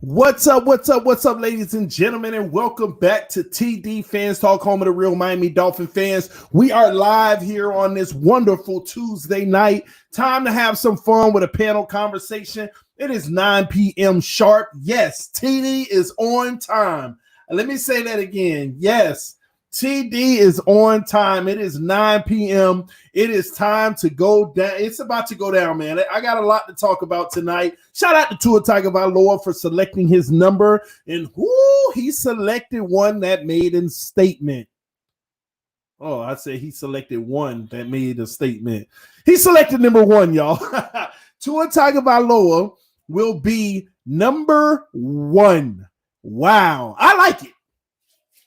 What's up, ladies and gentlemen, and welcome back to TD Fans Talk, home of the real Miami Dolphin fans. We are live here on this wonderful Tuesday night. Time to have some fun with a panel conversation. It is 9 p.m. sharp. Yes, TD is on time. Let me say that again. Yes, TD is on time. It is 9 p.m. It is time to go down. It's about to go down, man. I got a lot to talk about tonight. Shout out to Tua Tagovailoa for selecting his number. And he selected one that made a statement. Oh, I said he selected one that made a statement. He selected number one, y'all. Tua Tagovailoa will be number one. Wow. I like it.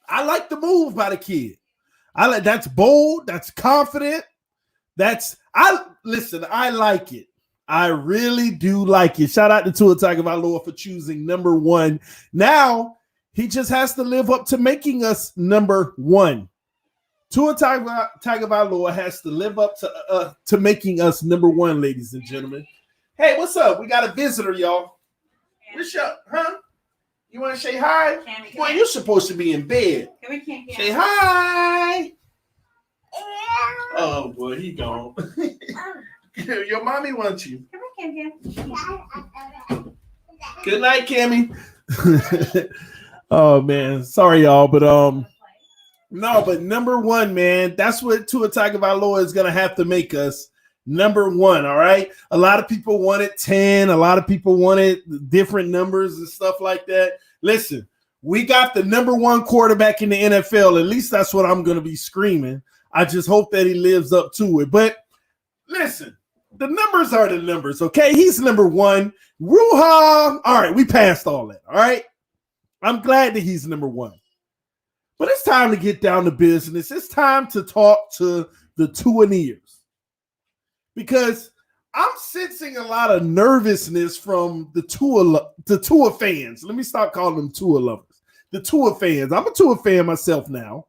I like the move by the kid. That's bold. That's confident. I like it. I really do like it. Shout out to Tua Tagovailoa for choosing number one. Now he just has to live up to making us number one. Tua Tagovailoa has to live up to making us number one, ladies and gentlemen. Hey, what's up? We got a visitor, y'all. What's up, huh? You want to say hi? Boy, you're supposed to be in bed. Say hi. Oh, boy, he gone. Your mommy wants you. Good night, Cammy. Oh, man. Sorry, y'all. But no, but number one, man, that's what Tua Tagovailoa is going to have to make us. Number one, all right? A lot of people wanted 10. A lot of people wanted different numbers and stuff like that. Listen, we got the number one quarterback in the NFL. At least that's what I'm going to be screaming. I just hope that he lives up to it. But listen, the numbers are the numbers, okay? He's number one. Ruha. All right, we passed all that, all right? I'm glad that he's number one. But it's time to get down to business. It's time to talk to the Tuaneers. Because I'm sensing a lot of nervousness from the Tua fans. Let me stop calling them Tua lovers. The Tua fans. I'm a Tua fan myself now.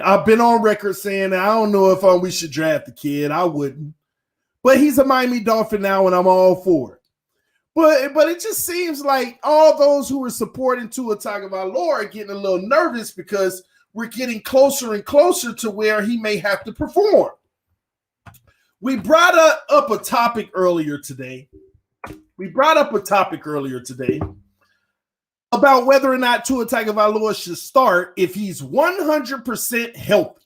I've been on record saying that I don't know if we should draft the kid. I wouldn't. But he's a Miami Dolphin now, and I'm all for it. But it just seems like all those who are supporting Tua Tagovailoa are getting a little nervous because we're getting closer and closer to where he may have to perform. We brought up a topic earlier today. About whether or not Tua Tagovailoa should start if he's 100% healthy.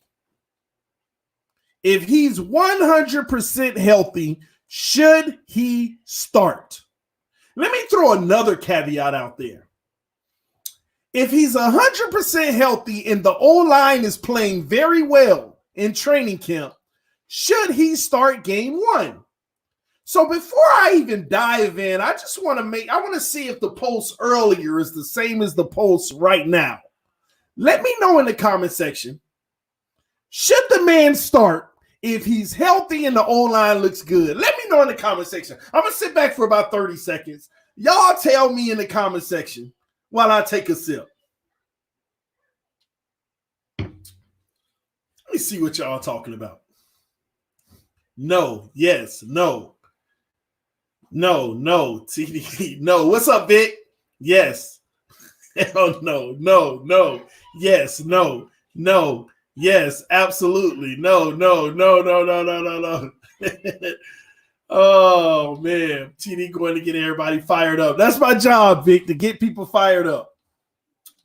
If he's 100% healthy, should he start? Let me throw another caveat out there. If he's 100% healthy and the O-line is playing very well in training camp, should he start game one? So before I even dive in, I want to see if the pulse earlier is the same as the pulse right now. Let me know in the comment section. Should the man start if he's healthy and the O-line looks good? Let me know in the comment section. I'm going to sit back for about 30 seconds. Y'all tell me in the comment section while I take a sip. Let me see what y'all talking about. No, yes, no. No, TD, no. What's up, Vic? Yes. Hell no. Yes, no. Yes, absolutely. No. Oh, man. TD going to get everybody fired up. That's my job, Vic, to get people fired up.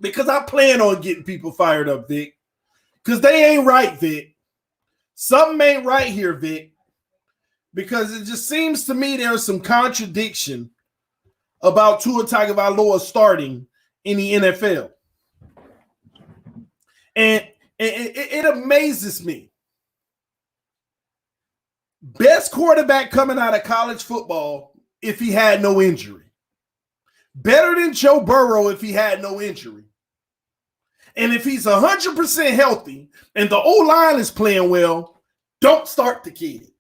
Because I plan on getting people fired up, Vic. Because they ain't right, Vic. Something ain't right here, Vic. Because it just seems to me there's some contradiction about Tua Tagovailoa starting in the NFL. And it amazes me. Best quarterback coming out of college football if he had no injury. Better than Joe Burrow if he had no injury. And if he's 100% healthy and the O-line is playing well, don't start the kid.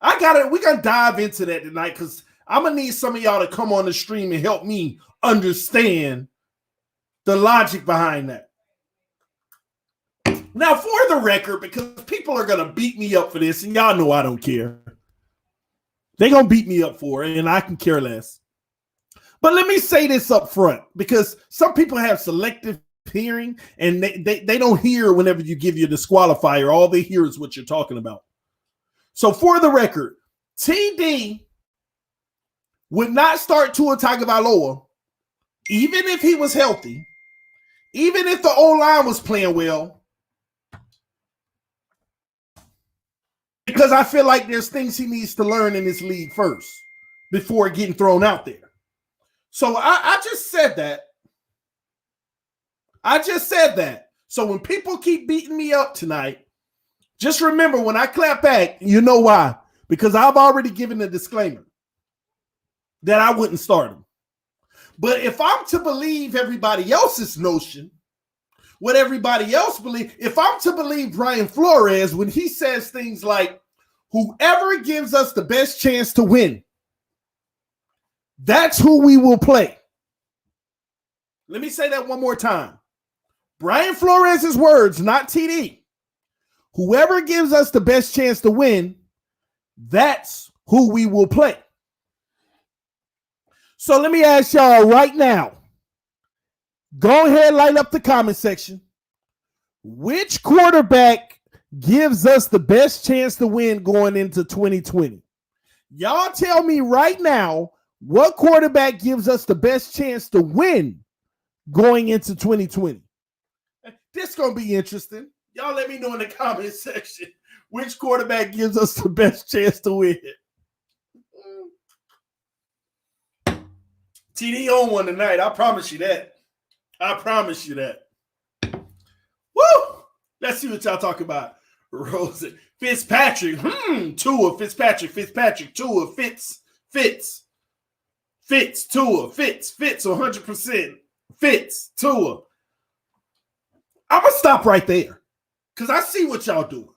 We're going to dive into that tonight because I'm going to need some of y'all to come on the stream and help me understand the logic behind that. Now, for the record, because people are going to beat me up for this, and y'all know I don't care. They're going to beat me up for it, and I can care less. But let me say this up front, because some people have selective hearing and they don't hear whenever you give your disqualifier. All they hear is what you're talking about. So for the record, TD would not start Tua Tagovailoa even if he was healthy, even if the O-line was playing well, because I feel like there's things he needs to learn in this league first before getting thrown out there. So I just said that. I just said that. So when people keep beating me up tonight, just remember when I clap back, you know why? Because I've already given a disclaimer that I wouldn't start him. But if I'm to believe everybody else's notion, what everybody else believes, if I'm to believe Brian Flores when he says things like, whoever gives us the best chance to win, that's who we will play. Let me say that one more time. Brian Flores' words, not TD. Whoever gives us the best chance to win, that's who we will play. So let me ask y'all right now. Go ahead, light up the comment section. Which quarterback gives us the best chance to win going into 2020? Y'all tell me right now what quarterback gives us the best chance to win going into 2020. This is going to be interesting. Y'all let me know in the comment section which quarterback gives us the best chance to win. TD on one tonight. I promise you that. I promise you that. Woo! Let's see what y'all talk about. Rosen. Fitzpatrick. Tua. Fitzpatrick. Tua. Fitz. Tua. Fitz 100%. Fitz. Tua. I'm going to stop right there because I see what y'all doing.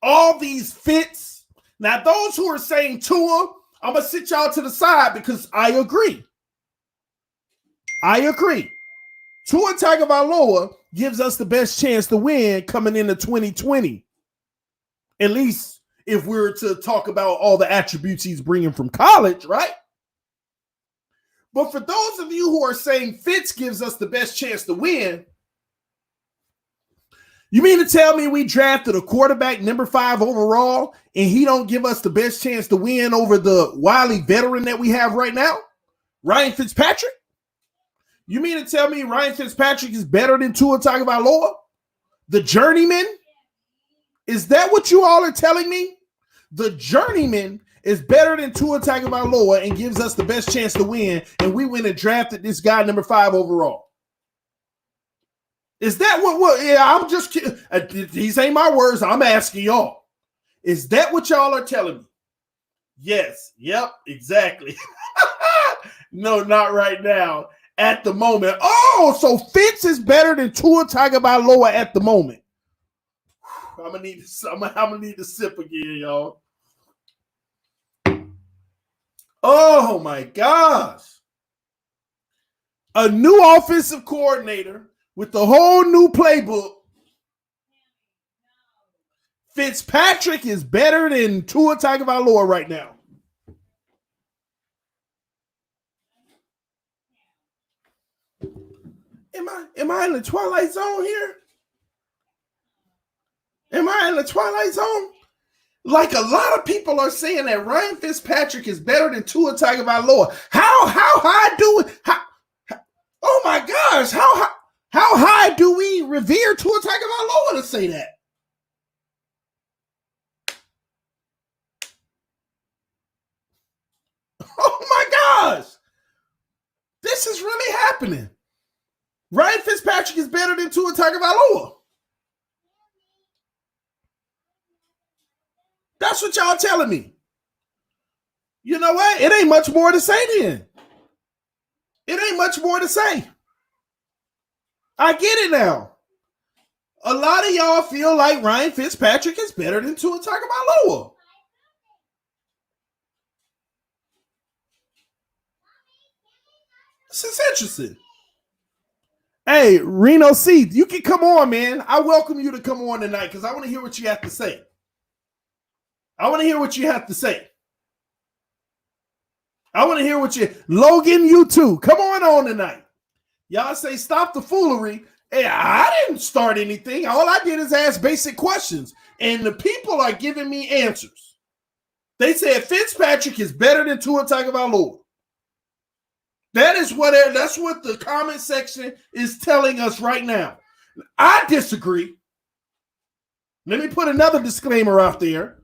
All these Fitz. Now, those who are saying Tua, I'm going to sit y'all to the side because I agree. Tua Tagovailoa gives us the best chance to win coming into 2020. At least if we're to talk about all the attributes he's bringing from college, right? But for those of you who are saying Fitz gives us the best chance to win, you mean to tell me we drafted a quarterback number 5 overall and he don't give us the best chance to win over the wily veteran that we have right now, Ryan Fitzpatrick? You mean to tell me Ryan Fitzpatrick is better than Tua Tagovailoa, the journeyman? Is that what you all are telling me? The journeyman is better than Tua Tagovailoa and gives us the best chance to win, and we went and drafted this guy number 5 overall. Is that what yeah, I'm just kidding. These ain't my words. I'm asking y'all. Is that what y'all are telling me? Yes. Yep. Exactly. No, not right now. At the moment. Oh, so Fitz is better than Tua Tagovailoa at the moment. I'm gonna need to sip again, y'all. Oh my gosh. A new offensive coordinator with the whole new playbook. Fitzpatrick is better than Tua Tagovailoa right now. Am I in the twilight zone here? Am I in the twilight zone? Like a lot of people are saying that Ryan Fitzpatrick is better than Tua Tagovailoa. How high do we? Oh my gosh! How high do we revere Tua Tagovailoa to say that? Oh my gosh! This is really happening. Ryan Fitzpatrick is better than Tua Tagovailoa. That's what y'all telling me. You know what? It ain't much more to say then. It ain't much more to say. I get it now. A lot of y'all feel like Ryan Fitzpatrick is better than Tua Tagovailoa. This is interesting. Hey, Reno C, you can come on, man. I welcome you to come on tonight because I want to hear what you have to say. I want to hear what you, Logan, you too. Come on tonight. Y'all say stop the foolery. Hey, I didn't start anything. All I did is ask basic questions, and the people are giving me answers. They said Fitzpatrick is better than Tua Tagovailoa. That's what the comment section is telling us right now. I disagree. Let me put another disclaimer out there.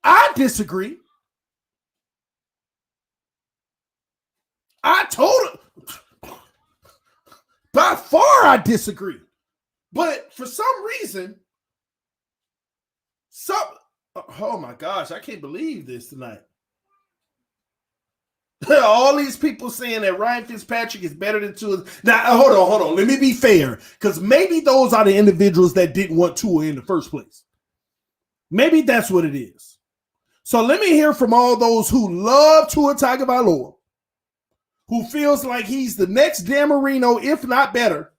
I disagree. I told him. By far, I disagree. But for some reason, oh my gosh, I can't believe this tonight. All these people saying that Ryan Fitzpatrick is better than Tua. Now, hold on. Let me be fair, because maybe those are the individuals that didn't want Tua in the first place. Maybe that's what it is. So let me hear from all those who love Tua Tagovailoa, who feels like he's the next Dan Marino, if not better.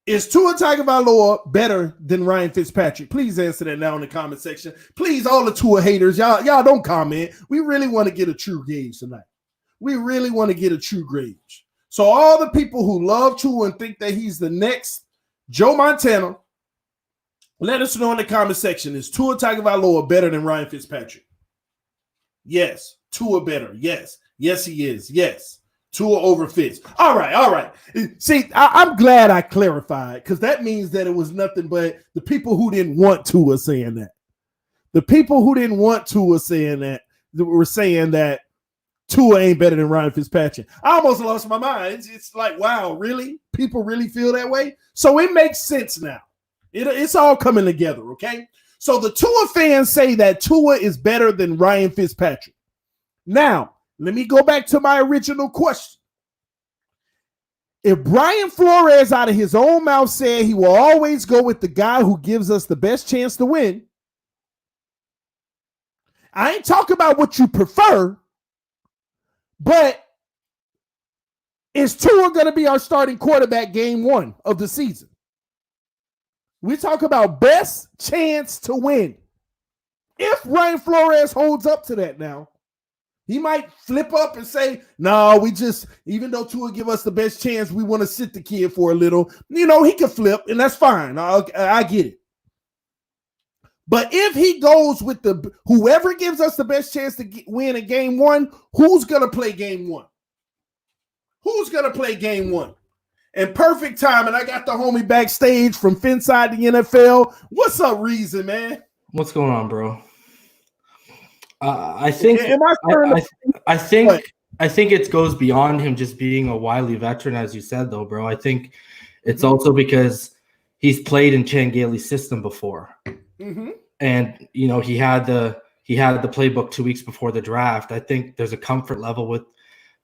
Is Tua Tagovailoa better than Ryan Fitzpatrick? Please answer that now in the comment section. Please, all the Tua haters, y'all don't comment. We really want to get a true gauge tonight. We really want to get a true gauge. So all the people who love Tua and think that he's the next Joe Montana, let us know in the comment section. Is Tua Tagovailoa better than Ryan Fitzpatrick? Yes. Tua better. Yes. Yes, he is. Yes. Tua over Fitz. All right. See, I'm glad I clarified, because that means that it was nothing but the people who didn't want Tua saying that. The people who didn't want Tua saying that were saying that Tua ain't better than Ryan Fitzpatrick. I almost lost my mind. It's like, wow, really? People really feel that way? So it makes sense now. It's all coming together, okay? So the Tua fans say that Tua is better than Ryan Fitzpatrick. Now, let me go back to my original question. If Brian Flores out of his own mouth said he will always go with the guy who gives us the best chance to win, I ain't talking about what you prefer, but is Tua going to be our starting quarterback game one of the season? We talk about best chance to win. If Brian Flores holds up to that now, he might flip up and say, no, even though Tua give us the best chance, we want to sit the kid for a little. You know, he can flip, and that's fine. I get it. But if he goes with whoever gives us the best chance to win in game one, who's going to play game one? Who's going to play game one? And perfect time, and I got the homie backstage from Finside the NFL. What's up, Reason, man? What's going on, bro? I think it goes beyond him just being a wily veteran, as you said, though, bro. I think it's also because he's played in Chan Gailey's system before, and you know he had the playbook 2 weeks before the draft. I think there's a comfort level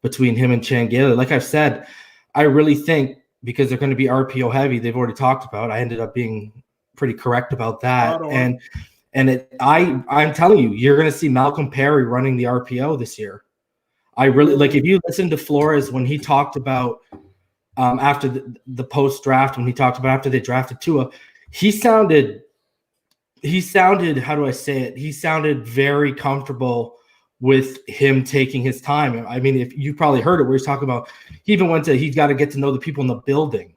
between him and Chan Gailey. Like I've said, I really think because they're going to be RPO heavy. They've already talked about. I ended up being pretty correct about that, I'm telling you, you're going to see Malcolm Perry running the RPO this year. I really like if you listen to Flores when he talked about after the post draft, when he talked about after they drafted Tua, he sounded, how do I say it? He sounded very comfortable with him taking his time. I mean, if you probably heard it where he's talking about, he even went to, he's got to get to know the people in the building.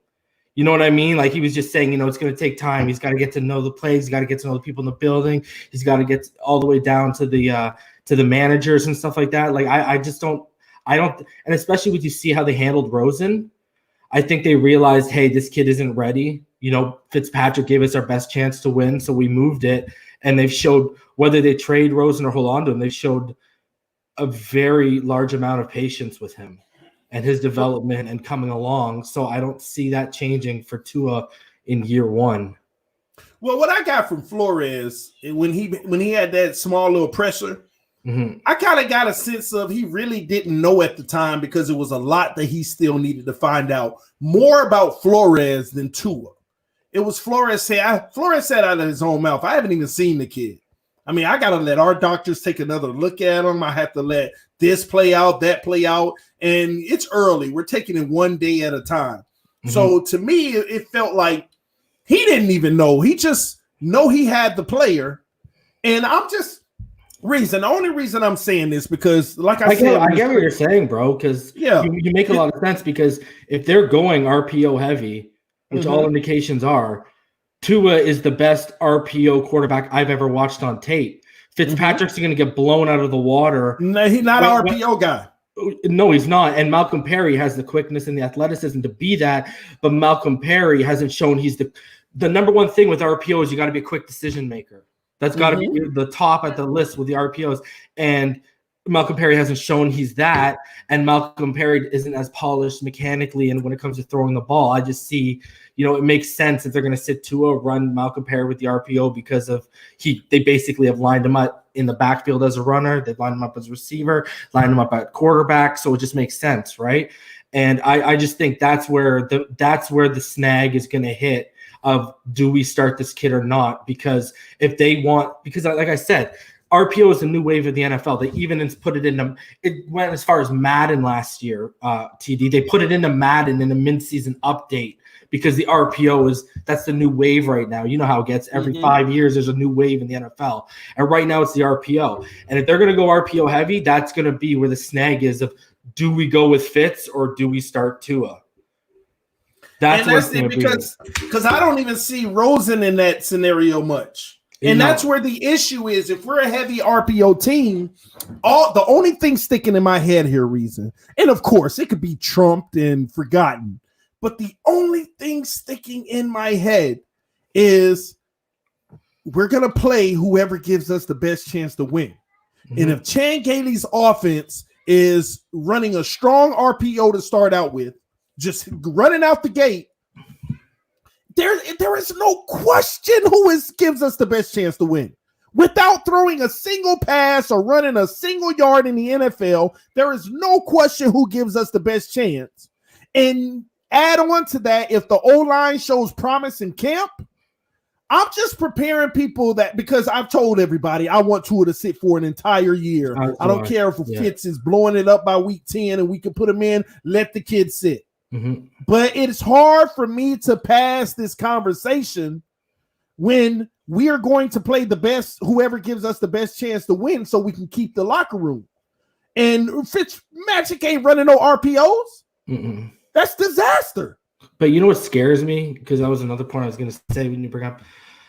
You know what I mean? Like he was just saying, you know, it's going to take time. He's got to get to know the plays. He's got to get to know the people in the building. He's got to get all the way down to the managers and stuff like that. Like I don't, and especially when you see how they handled Rosen, I think they realized, hey, this kid isn't ready. You know, Fitzpatrick gave us our best chance to win, so we moved it. And they've showed, whether they trade Rosen or hold on to him, they've showed a very large amount of patience with him and his development and coming along. So I don't see that changing for Tua in year one. Well, what I got from Flores when he had that small little pressure, I kind of got a sense of he really didn't know at the time because it was a lot that he still needed to find out more about Flores than Tua. It was Flores said out of his own mouth, I haven't even seen the kid. I mean, I got to let our doctors take another look at him. I have to let this play out, that play out. And it's early. We're taking it one day at a time. So to me, it felt like he didn't even know. He just know he had the player. And The only reason I'm saying this because, like I get what you're saying, bro. Because you make a lot of sense. Because if they're going RPO heavy, which all indications are, Tua is the best RPO quarterback I've ever watched on tape. Fitzpatrick's going to get blown out of the water. No, he's not an RPO guy. No, he's not. And Malcolm Perry has the quickness and the athleticism to be that. But Malcolm Perry hasn't shown he's the number one thing with RPO is you got to be a quick decision maker. That's got to be the top at the list with the RPOs. And Malcolm Perry hasn't shown he's that. And Malcolm Perry isn't as polished mechanically. And when it comes to throwing the ball, I just see, it makes sense if they're going to sit Tua, run Malcolm Perry with the RPO because of they basically have lined him up in the backfield as a runner. They've lined him up as a receiver, lined him up at quarterback. So it just makes sense, right? And I just think that's where the snag is going to hit of do we start this kid or not? Because like I said, RPO is a new wave of the NFL. They even put it went as far as Madden last year, TD. They put it into Madden in a mid-season update because the RPO that's the new wave right now. You know how it gets. Every 5 years, there's a new wave in the NFL. And right now it's the RPO. And if they're going to go RPO heavy, that's going to be where the snag is of do we go with Fitz or do we start Tua? That's it because I don't even see Rosen in that scenario much. And that's where the issue is. If we're a heavy RPO team, the only thing sticking in my head here, Reason, and of course it could be trumped and forgotten, but the only thing sticking in my head is we're going to play whoever gives us the best chance to win. And if Chan Gailey's offense is running a strong RPO to start out with, just running out the gate, there is no question who gives us the best chance to win. Without throwing a single pass or running a single yard in the NFL, there is no question who gives us the best chance. And add on to that, if the O-line shows promise in camp, I'm just preparing people because I've told everybody I want Tua to sit for an entire year. I don't care if Fitz is blowing it up by week 10 and we can put him in, let the kid sit. But it's hard for me to pass this conversation when we are going to play the best, whoever gives us the best chance to win so we can keep the locker room. And Fitzmagic ain't running no RPOs. That's disaster. But you know what scares me? Because that was another point I was going to say when you bring up.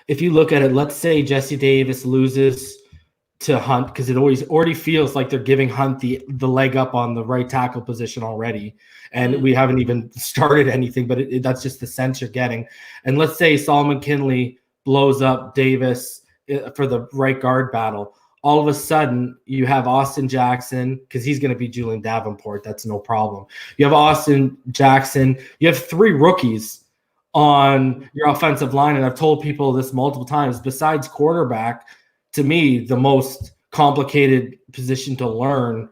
If you look at it, let's say Jesse Davis loses to Hunt because it already feels like they're giving Hunt the leg up on the right tackle position already. And we haven't even started anything, but that's just the sense you're getting. And let's say Solomon Kinley blows up Davis for the right guard battle. All of a sudden, you have Austin Jackson because he's going to be Julian Davenport. That's no problem. You have Austin Jackson. You have 3 rookies on your offensive line. And I've told people this multiple times. Besides quarterback, to me, the most complicated position to learn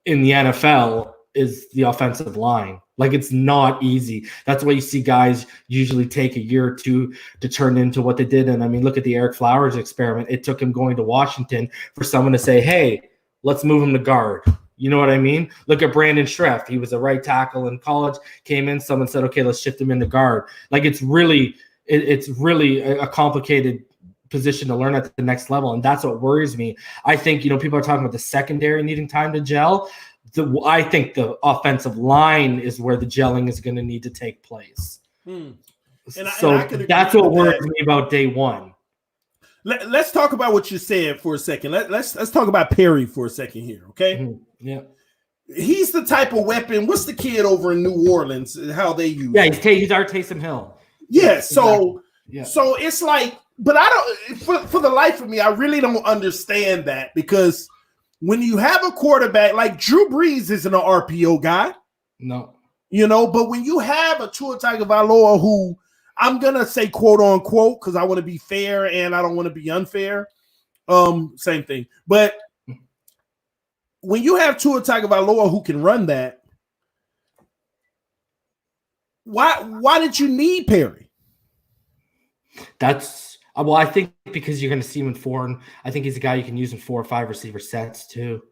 in the NFL is the offensive line. Like, it's not easy. That's why you see guys usually take a year or two to turn into what they did. And I mean, look at the Eric Flowers experiment. It took him going to Washington for someone to say, hey, let's move him to guard. You know what I mean? Look at Brandon Schreff. He was a right tackle in college, came in, someone said, okay, let's shift him into guard. Like, it's really a complicated position to learn at the next level. And that's what worries me. I think, people are talking about the secondary needing time to gel. I think the offensive line is where the gelling is going to need to take place. That's what worries me about day one. Let's talk about what you said for a second. Let's talk about Perry for a second here, okay? Yeah. He's the type of weapon. What's the kid over in New Orleans? How they use? Yeah, he's our Taysom Hill. Yeah. So it's like, but I don't. For the life of me, I really don't understand that because when you have a quarterback like Drew Brees isn't an RPO guy. No. But when you have a Tua Tagovailoa who I'm going to say quote unquote because I want to be fair and I don't want to be unfair. Same thing. But when you have Tua Tagovailoa who can run that, why did you need Perry? I think because you're going to see him in 4, and I think he's a guy you can use in 4 or 5 receiver sets too.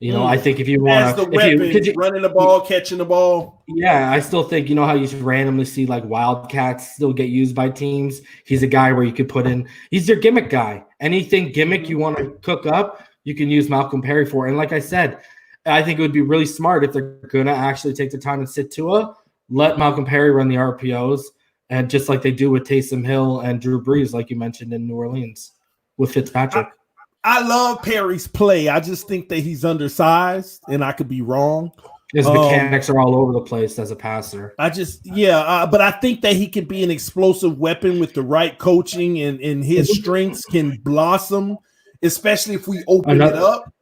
I think if you want to running the ball, catching the ball. Yeah, I still think how you should randomly see like Wildcats still get used by teams. He's a guy where you could put in. He's your gimmick guy. Anything gimmick you want to cook up, you can use Malcolm Perry for. And like I said, I think it would be really smart if they're going to actually take the time and sit Tua, let Malcolm Perry run the RPOs, and just like they do with Taysom Hill and Drew Brees, like you mentioned in New Orleans with Fitzpatrick. I love Perry's play. I just think that he's undersized, and I could be wrong. His mechanics are all over the place as a passer. But I think that he can be an explosive weapon with the right coaching, and his strengths can blossom, especially if we open it up.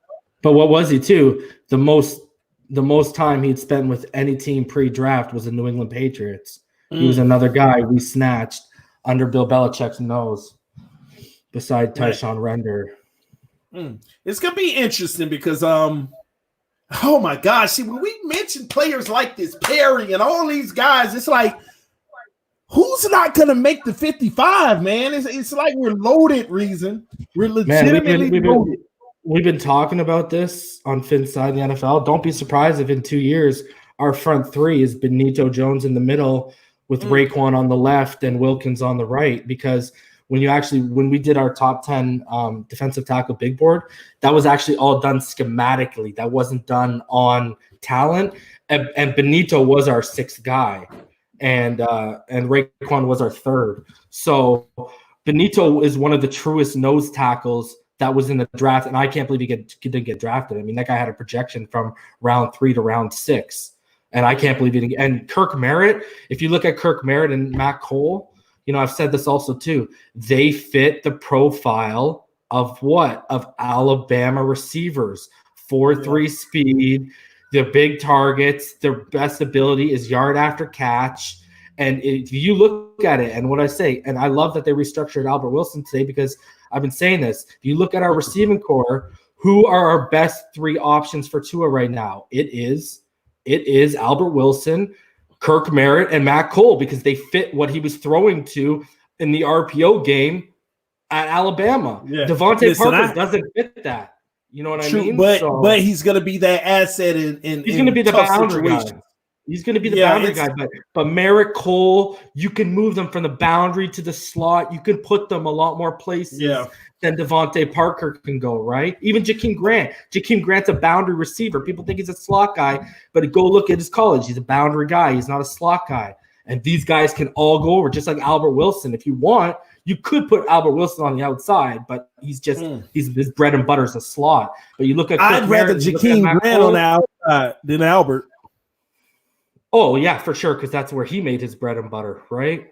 But what was he too? The most time he'd spent with any team pre-draft was the New England Patriots. He was another guy we snatched under Bill Belichick's nose, beside Tyshawn Render. It's gonna be interesting because oh my gosh, see, when we mention players like this, Perry and all these guys, it's like, who's not gonna make the 55, man? It's like we're loaded, Reason. We're legitimately loaded. We've been talking about this on Finn's side of the NFL. Don't be surprised if in 2 years our front three is Benito Jones in the middle with Raekwon on the left and Wilkins on the right. Because when we did our top 10 defensive tackle big board, that was actually all done schematically. That wasn't done on talent. And Benito was our sixth guy, and Raekwon was our third. So Benito is one of the truest nose tackles that was in the draft, and I can't believe he didn't get drafted. I mean, that guy had a projection from round 3 to round 6, and I can't believe he didn't. And Kirk Merritt, if you look at Kirk Merritt and Matt Cole, I've said this also too, they fit the profile of what? Of Alabama receivers, 4.3 speed, they're big targets, their best ability is yard after catch. And if you look at it, and what I say, and I love that they restructured Albert Wilson today, because I've been saying this. If you look at our receiving core, who are our best 3 options for Tua right now? It is Albert Wilson, Kirk Merritt, and Matt Cole, because they fit what he was throwing to in the RPO game at Alabama. Yeah. Devontae Parker doesn't fit that. You know what I mean? But he's going to be that asset in he's going to be the boundary guy. He's going to be the boundary guy, but Merritt, Cole, you can move them from the boundary to the slot. You can put them a lot more places than Devontae Parker can go, right? Even Jakeem Grant. Jakeem Grant's a boundary receiver. People think he's a slot guy, but go look at his college. He's a boundary guy. He's not a slot guy. And these guys can all go over, just like Albert Wilson. If you want, you could put Albert Wilson on the outside, but he's just his bread and butter is a slot. But you look at I'd rather Jakeem Grant on the outside than Albert. Oh, yeah, for sure, because that's where he made his bread and butter, right?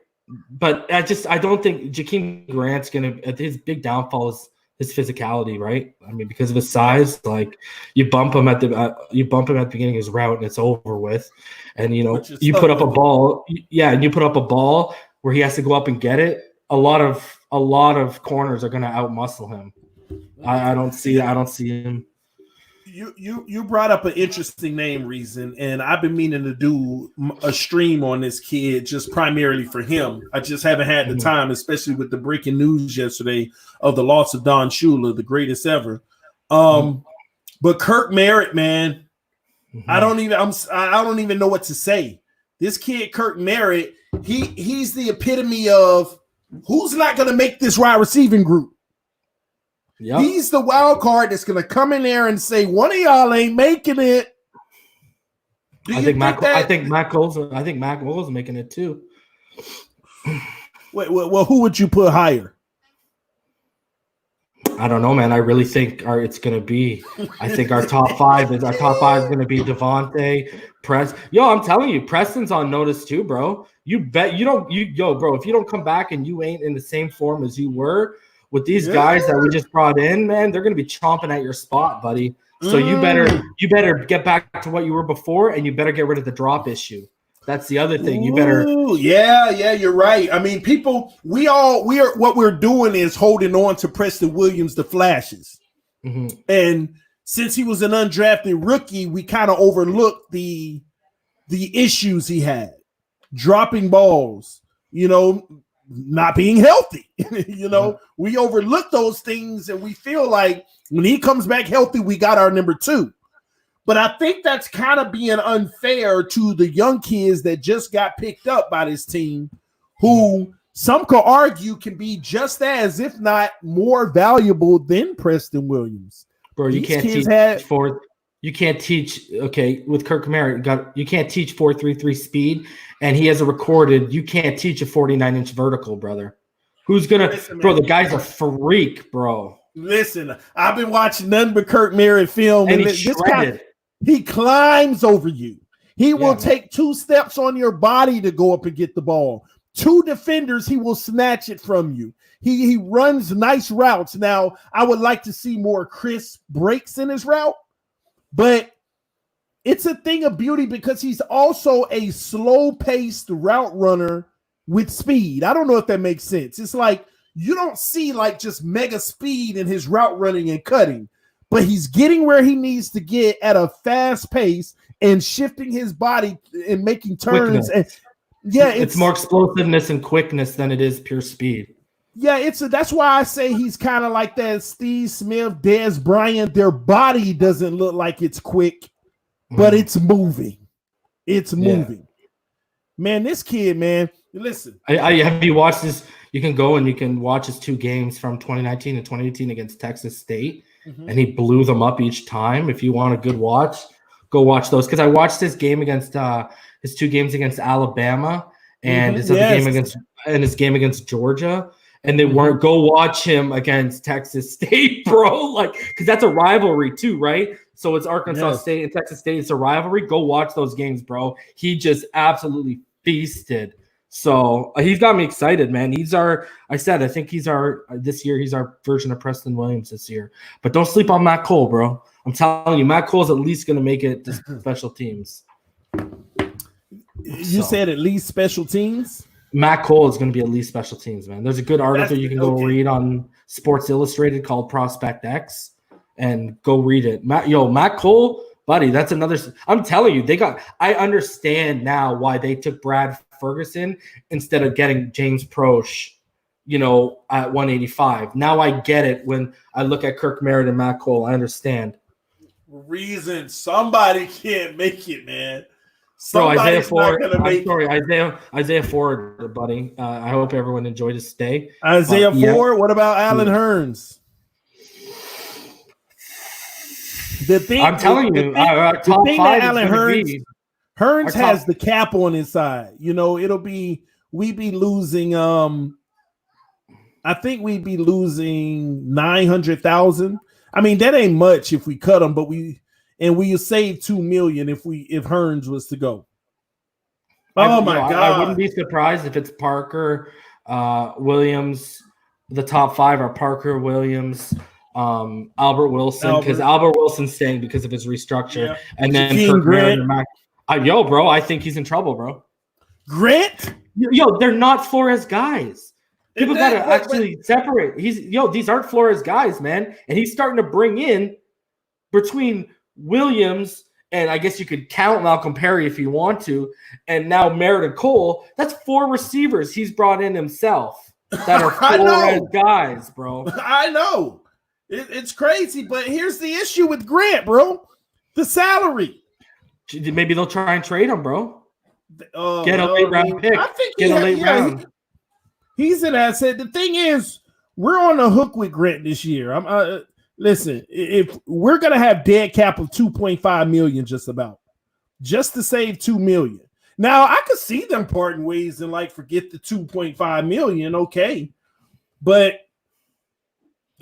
But I don't think Jakeem Grant's going to – his big downfall is his physicality, right? I mean, because of his size, like you bump him at the beginning of his route and it's over with. And, you put up a ball – and you put up a ball where he has to go up and get it, a lot of corners are going to outmuscle him. I don't see him. You brought up an interesting name, Reason, and I've been meaning to do a stream on this kid just primarily for him. I just haven't had the time, especially with the breaking news yesterday of the loss of Don Shula, the greatest ever. But Kirk Merritt, man, I don't even know what to say. This kid, Kirk Merritt, he's the epitome of who's not going to make this wide receiving group. Yep. He's the wild card that's going to come in there and say, one of y'all ain't making it. I think Matt Cole's making it too. Well, who would you put higher? I don't know, man. I really think it's going to be. I think our top five is going to be Devontae, I'm telling you, Preston's on notice too, bro. You bet you don't. Bro, if you don't come back and you ain't in the same form as you were. With these guys that we just brought in, man, they're going to be chomping at your spot, buddy. So you better get back to what you were before, and you better get rid of the drop issue. That's the other thing. You better. Yeah, you're right. I mean, what we're doing is holding on to Preston Williams, the flashes. And since he was an undrafted rookie, we kind of overlooked the issues he had, dropping balls, not being healthy. We overlook those things, and we feel like when he comes back healthy, we got our number 2. But I think that's kind of being unfair to the young kids that just got picked up by this team, who some could argue can be just as, if not more valuable than Preston Williams. bro. You These can't kids teach had- four. You can't teach. Okay, with Kirk Merritt, you can't teach 4.33 speed, and he has a recorded. You can't teach a 49-inch vertical, brother. Who's gonna, Listen, bro? man. The guy's a freak, bro. Listen, I've been watching nothing but Kirk Merritt film, And and he's this guy, shredded. he climbs over you. He will man. take 2 steps on your body to go up and get the ball. 2 defenders, he will snatch it from you. He runs nice routes. Now, I would like to see more crisp breaks in his route, but it's a thing of beauty because he's also a slow-paced route runner with speed. I don't know if that makes sense. It's like you don't see like just mega speed in his route running and cutting, but he's getting where he needs to get at a fast pace and shifting his body and making turns. And it's more explosiveness and quickness than it is pure speed. Yeah, that's why I say he's kind of like that Steve Smith, Dez Bryant. Their body doesn't look like it's quick, but it's moving. It's moving. Man, this kid, man, listen. Have you watched this? You can go and you can watch his 2 games from 2019 and 2018 against Texas State, and he blew them up each time. If you want a good watch, go watch those. Because I watched his game against his 2 games against Alabama and his other game against Georgia. And they weren't. Go watch him against Texas State, bro. Like, because that's a rivalry too, right? So it's Arkansas State and Texas State. It's a rivalry. Go watch those games, bro. He just absolutely feasted. So he's got me excited, man. This year he's our version of Preston Williams this year. But don't sleep on Matt Cole, bro. I'm telling you, Matt Cole's at least going to make it to special teams. You said at least special teams? Matt Cole is going to be at least special teams, man. There's a good article you can go read on Sports Illustrated called Prospect X, and go read it. Matt Cole, buddy, that's another. I'm telling you, I understand now why they took Brad Ferguson instead of getting James Proche, at 185. Now I get it when I look at Kirk Merritt and Matt Cole. I understand. Reason somebody can't make it, man. Bro, Isaiah Ford. I'm sorry, Isaiah Ford, buddy. I hope everyone enjoyed his stay. Isaiah Ford. What about Alan Hurns? I'm telling you, top 5 Alan Hurns has the cap on his side. We'd be losing. I think we'd be losing 900,000. I mean, that ain't much if we cut him, but we save $2 million if Hurns was to go. Oh my God! I wouldn't be surprised if it's Parker, Williams. The top 5 are Parker, Williams, Albert Wilson, because Albert Wilson's staying because of his restructure, and then Kirk Merritt and Mac. Bro, I think he's in trouble, bro. Grant? They're not Flores guys. People gotta actually separate. These aren't Flores guys, man, and he's starting to bring in between Williams, and I guess you could count Malcolm Perry if you want to, and now Merritt and Cole. That's 4 receivers he's brought in himself that are Flores guys, bro. I know. It's crazy, but here's the issue with Grant, bro. The salary. Maybe they'll try and trade him, bro. Get a late round pick. I think Get a late round. He's an asset. The thing is, we're on the hook with Grant this year. Listen, if we're gonna have dead cap of 2.5 million, just to save 2 million. Now I could see them parting ways and forget the 2.5 million, okay, but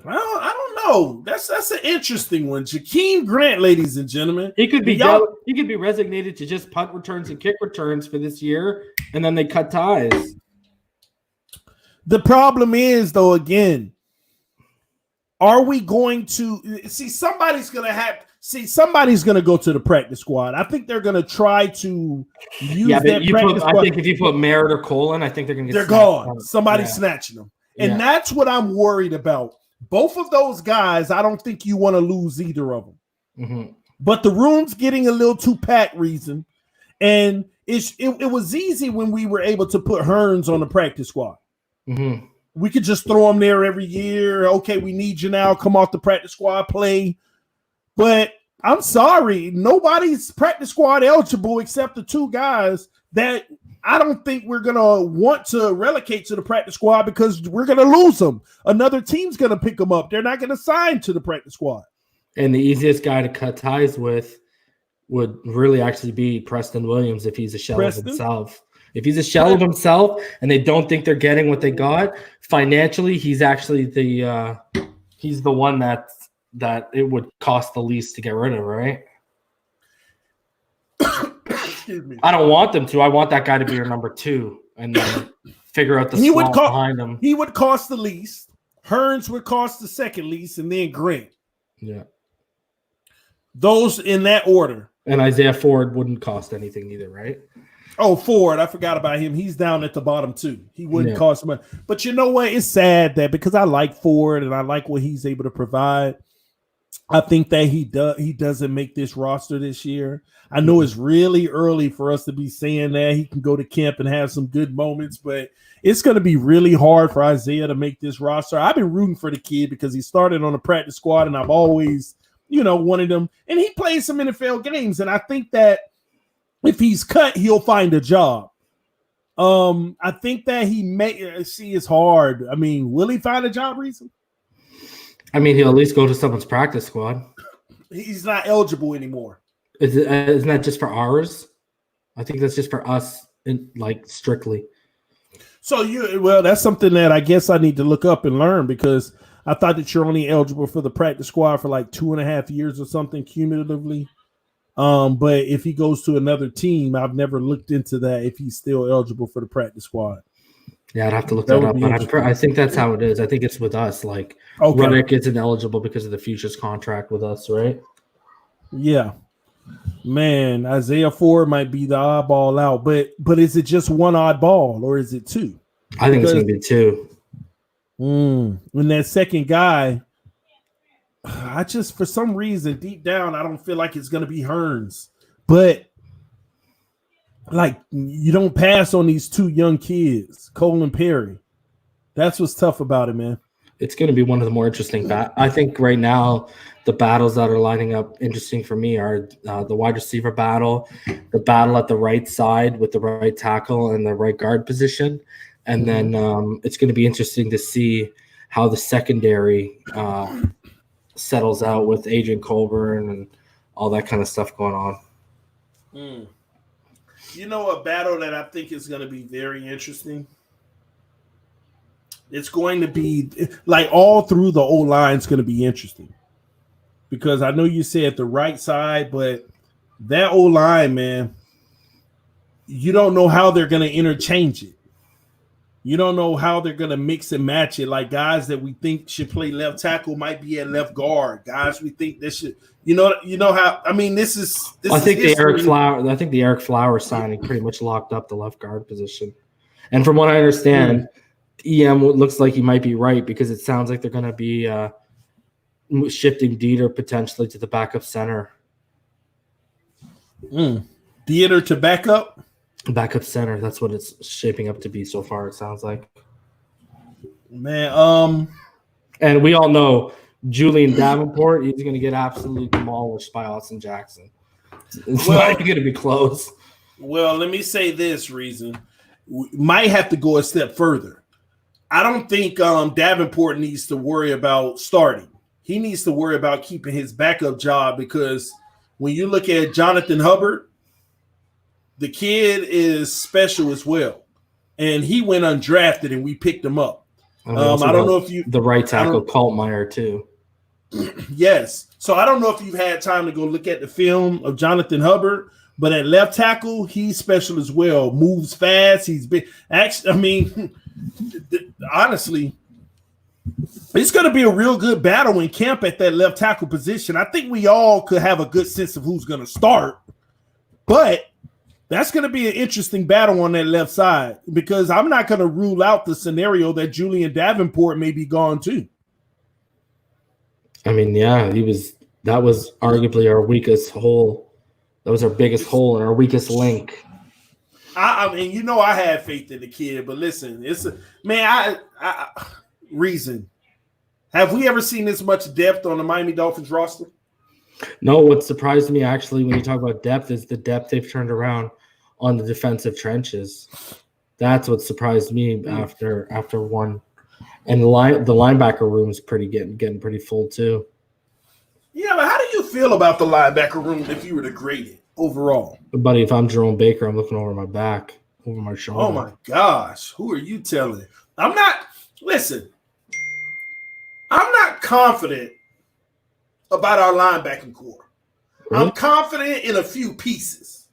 I don't know. That's an interesting one. Jakeem Grant, ladies and gentlemen, he could be resignated to just punt returns and kick returns for this year, and then they cut ties. The problem is, though, again. Are we going to see somebody's going to go to the practice squad? I think they're going to try to use that practice squad. I think if you put Merritt or Cole in, I think they're going to get. They're gone. Somebody's snatching them, and that's what I'm worried about. Both of those guys, I don't think you want to lose either of them. Mm-hmm. But the room's getting a little too packed, reason, and it was easy when we were able to put Hurns on the practice squad. Mm-hmm. We could just throw him there every year. Okay, we need you now. Come off the practice squad, play. But I'm sorry, nobody's practice squad eligible except the 2 guys that I don't think we're going to want to relegate to the practice squad because we're going to lose them. Another team's going to pick them up. They're not going to sign to the practice squad. And the easiest guy to cut ties with would really actually be Preston Williams if he's a shell of himself. If he's a shell of himself and they don't think they're getting what they got financially, he's actually he's the one that it would cost the least to get rid of, right? Excuse me. I don't want them to. I want that guy to be your number 2 and then figure out the slot behind him. He would cost the least. Hurns would cost the second least, and then Grant. Yeah. Those in that order. And Isaiah Ford wouldn't cost anything either, right? Oh, Ford. I forgot about him. He's down at the bottom too. He wouldn't cost much. But you know what? It's sad that because I like Ford and I like what he's able to provide, I think that he doesn't make this roster this year. I know it's really early for us to be saying that. He can go to camp and have some good moments, but it's going to be really hard for Isaiah to make this roster. I've been rooting for the kid because he started on the practice squad, and I've always, wanted him. And he played some NFL games, and I think that if he's cut, he'll find a job. I think that he may see it's hard. I mean, will he find a job, Reason? I mean, he'll at least go to someone's practice squad. He's not eligible anymore. Isn't that just for ours? I think that's just for us, strictly. So that's something that I guess I need to look up and learn because I thought that you're only eligible for the practice squad for like 2.5 years or something cumulatively. But if he goes to another team, I've never looked into that if he's still eligible for the practice squad. Yeah, I'd have to look that up. But I think that's how it is. I think it's with us. Rudnick isn't eligible because of the futures contract with us, right? Yeah. Man, Isaiah Ford might be the oddball out, but is it just one oddball or is it 2? I think it's going to be 2. When that second guy, I just, for some reason, deep down, I don't feel like it's going to be Hurns. But, you don't pass on these 2 young kids, Cole and Perry. That's what's tough about it, man. It's going to be one of the more interesting I think right now the battles that are lining up interesting for me are the wide receiver battle, the battle at the right side with the right tackle and the right guard position. And then it's going to be interesting to see how the secondary settles out with Adrian Colburn and all that kind of stuff going on. A battle that I think is going to be very interesting. It's going to be all through the O-line is going to be interesting because I know you said the right side, but that O-line, man, you don't know how they're going to interchange it. You don't know how they're going to mix and match it. Like guys that we think should play left tackle might be at left guard. Guys we think they should, how. I mean, this is. I think the Eric Flowers signing pretty much locked up the left guard position, and from what I understand. EM looks like he might be right because it sounds like they're going to be shifting Dieter potentially to the backup center. Dieter to backup? Backup center. That's what it's shaping up to be so far, it sounds like. Man, and we all know Julian Davenport, he's going to get absolutely demolished by Austin Jackson. It's not even going to be close. Well, let me say this, Reason. We might have to go a step further. I don't think Davenport needs to worry about starting. He needs to worry about keeping his backup job because when you look at Jonathan Hubbard, the kid is special as well. And he went undrafted and we picked him up. I don't know if you – the right tackle, Kaltmeyer, too. Yes. So I don't know if you've had time to go look at the film of Jonathan Hubbard, but at left tackle, he's special as well. Moves fast. He's big. Actually, I mean – honestly, it's going to be a real good battle in camp at that left tackle position. I think we all could have a good sense of who's going to start, but that's going to be an interesting battle on that left side because I'm not going to rule out the scenario that Julian Davenport may be gone too. I mean, yeah, that was arguably our weakest hole. That was our biggest hole and our weakest link. I mean, I had faith in the kid, but listen, Reason. Have we ever seen this much depth on the Miami Dolphins roster? No, what surprised me actually when you talk about depth is the depth they've turned around on the defensive trenches. That's what surprised me after one. And the linebacker room's getting pretty full too. Yeah, but how do you feel about the linebacker room if you were to grade it overall? Buddy, if I'm Jerome Baker, I'm looking over my back, over my shoulder. Oh my gosh, who are you telling? I'm not confident about our linebacking core. Really? I'm confident in a few pieces.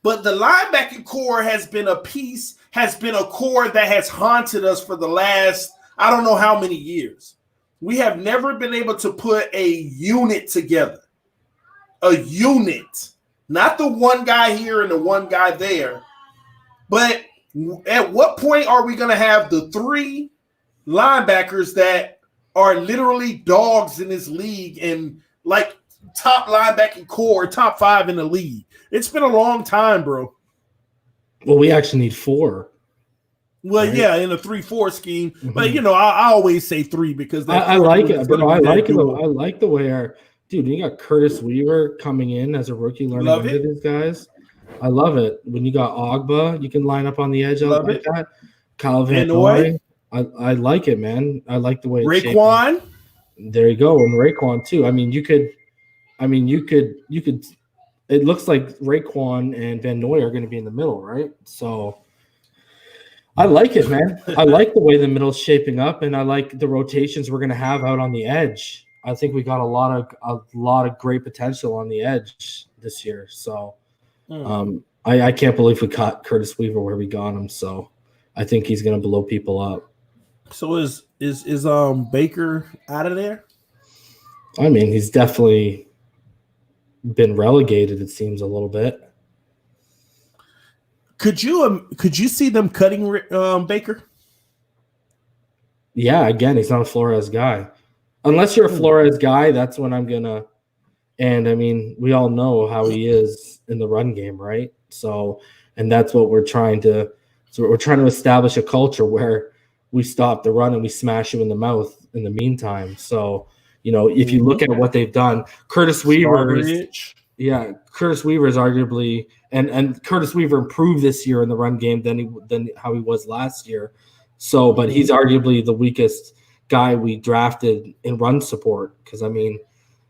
But the linebacking core has been a core that has haunted us for the last, I don't know how many years. We have never been able to put a unit together. A unit. Not the one guy here and the one guy there. But at what point are we going to have the three linebackers that are literally dogs in this league and like top linebacking core, top 5 in the league? It's been a long time, bro. Well, we actually need 4. Well, right? Yeah, in a 3-4 scheme. Mm-hmm. But, I always say 3 because I like it, bro. I like it. I like the way our – dude, you got Curtis Weaver coming in as a rookie learning under these guys. I love it. When you got Ogba, you can line up on the edge like that. Kyle Van Noy. I like it, man. I like the way it's Raekwon. There you go. And Raekwon, too. You could – it looks like Raekwon and Van Noy are going to be in the middle, right? So I like it, man. I like the way the middle's shaping up, and I like the rotations we're going to have out on the edge. I think we got a lot of great potential on the edge this year. So I can't believe we caught Curtis Weaver where we got him. So I think he's going to blow people up. So is Baker out of there? He's definitely been relegated, it seems, a little bit. Could you see them cutting Baker? Yeah, again, he's not a Flores guy. Unless you're a Flores guy, that's when I'm gonna. And we all know how he is in the run game, right? So, and that's what we're trying to. So we're trying to establish a culture where we stop the run and we smash him in the mouth in the meantime. So, if you look at what they've done, Curtis Weaver is arguably and Curtis Weaver improved this year in the run game than how he was last year. So, but he's arguably the weakest guy we drafted in run support because I don't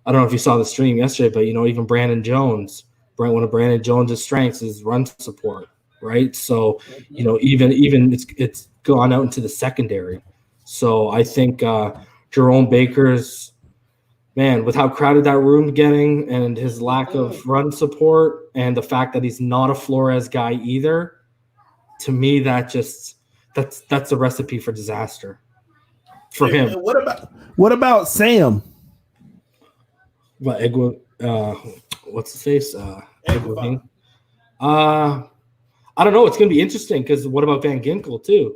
know if you saw the stream yesterday, but even Brandon Jones, one of Brandon Jones' strengths is run support, right? So, even it's gone out into the secondary. So I think Jerome Baker's man, with how crowded that room getting and his lack of run support and the fact that he's not a Flores guy either, to me that's a recipe for disaster for him. What about Sam? What's his face? I don't know. It's going to be interesting because what about Van Ginkel too?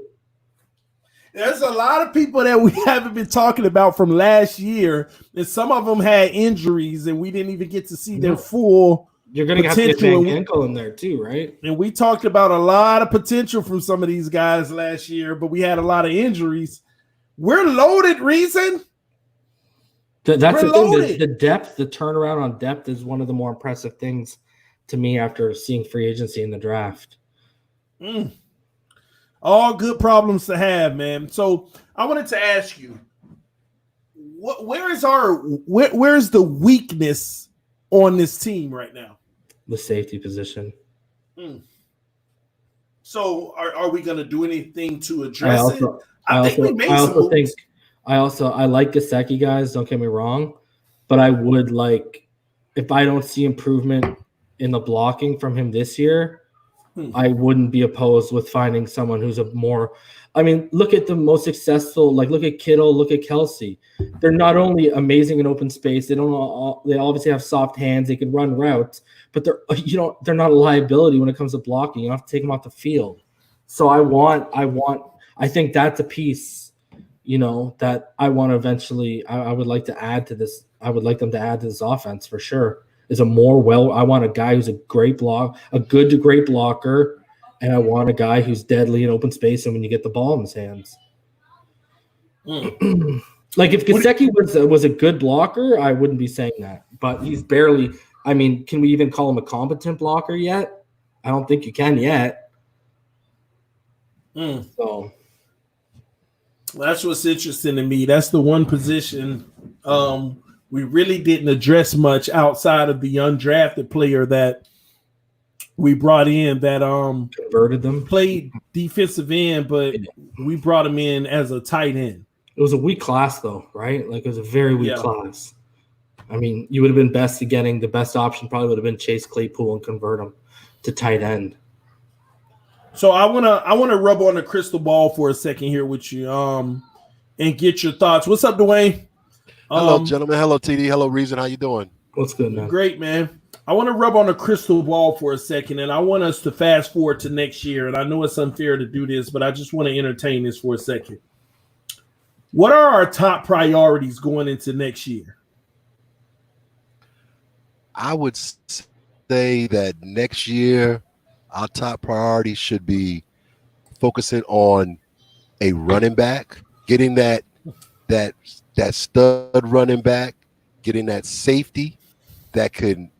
There's a lot of people that we haven't been talking about from last year, and some of them had injuries, and we didn't even get to see their full You're going to have to get Van Ginkel in there too, right? And we talked about a lot of potential from some of these guys last year, but we had a lot of injuries. We're loaded, Reason. That's the thing. The depth, the turnaround on depth is one of the more impressive things to me after seeing free agency in the draft. All good problems to have, man. So I wanted to ask you, where's the weakness on this team right now? The safety position. So are we going to do anything to address it? I like Gesicki, guys. Don't get me wrong, but I would like if I don't see improvement in the blocking from him this year. I wouldn't be opposed with finding someone who's look at the most successful, look at Kittle, look at Kelsey. They're not only amazing in open space, they obviously have soft hands, they can run routes, but they're not a liability when it comes to blocking. You don't have to take them off the field. So I think that's a piece, that I want to eventually, I would like to add to this. I would like them to add to this offense for sure. I want a guy who's a good to great blocker, and I want a guy who's deadly in open space and when you get the ball in his hands. If Gesicki was a good blocker, I wouldn't be saying that. But he's barely can we even call him a competent blocker yet? I don't think you can yet. So that's what's interesting to me. That's the one position we really didn't address much outside of the undrafted player that we brought in that converted them, played defensive end, but we brought him in as a tight end. It was a weak class though, right? Like it was a very weak class. I mean, you would have been best at getting the best option probably would have been Chase Claypool and convert him to tight end. So I wanna rub on the crystal ball for a second here with you, and get your thoughts. What's up, Dwayne? Hello, gentlemen. Hello, TD. Hello, Reason. How you doing? What's good, man? Great, man. I want to rub on the crystal ball for a second, and I want us to fast forward to next year. And I know it's unfair to do this, but I just want to entertain this for a second. What are our top priorities going into next year? I would say that next year, our top priority should be focusing on a running back, getting that stud running back, getting that safety that can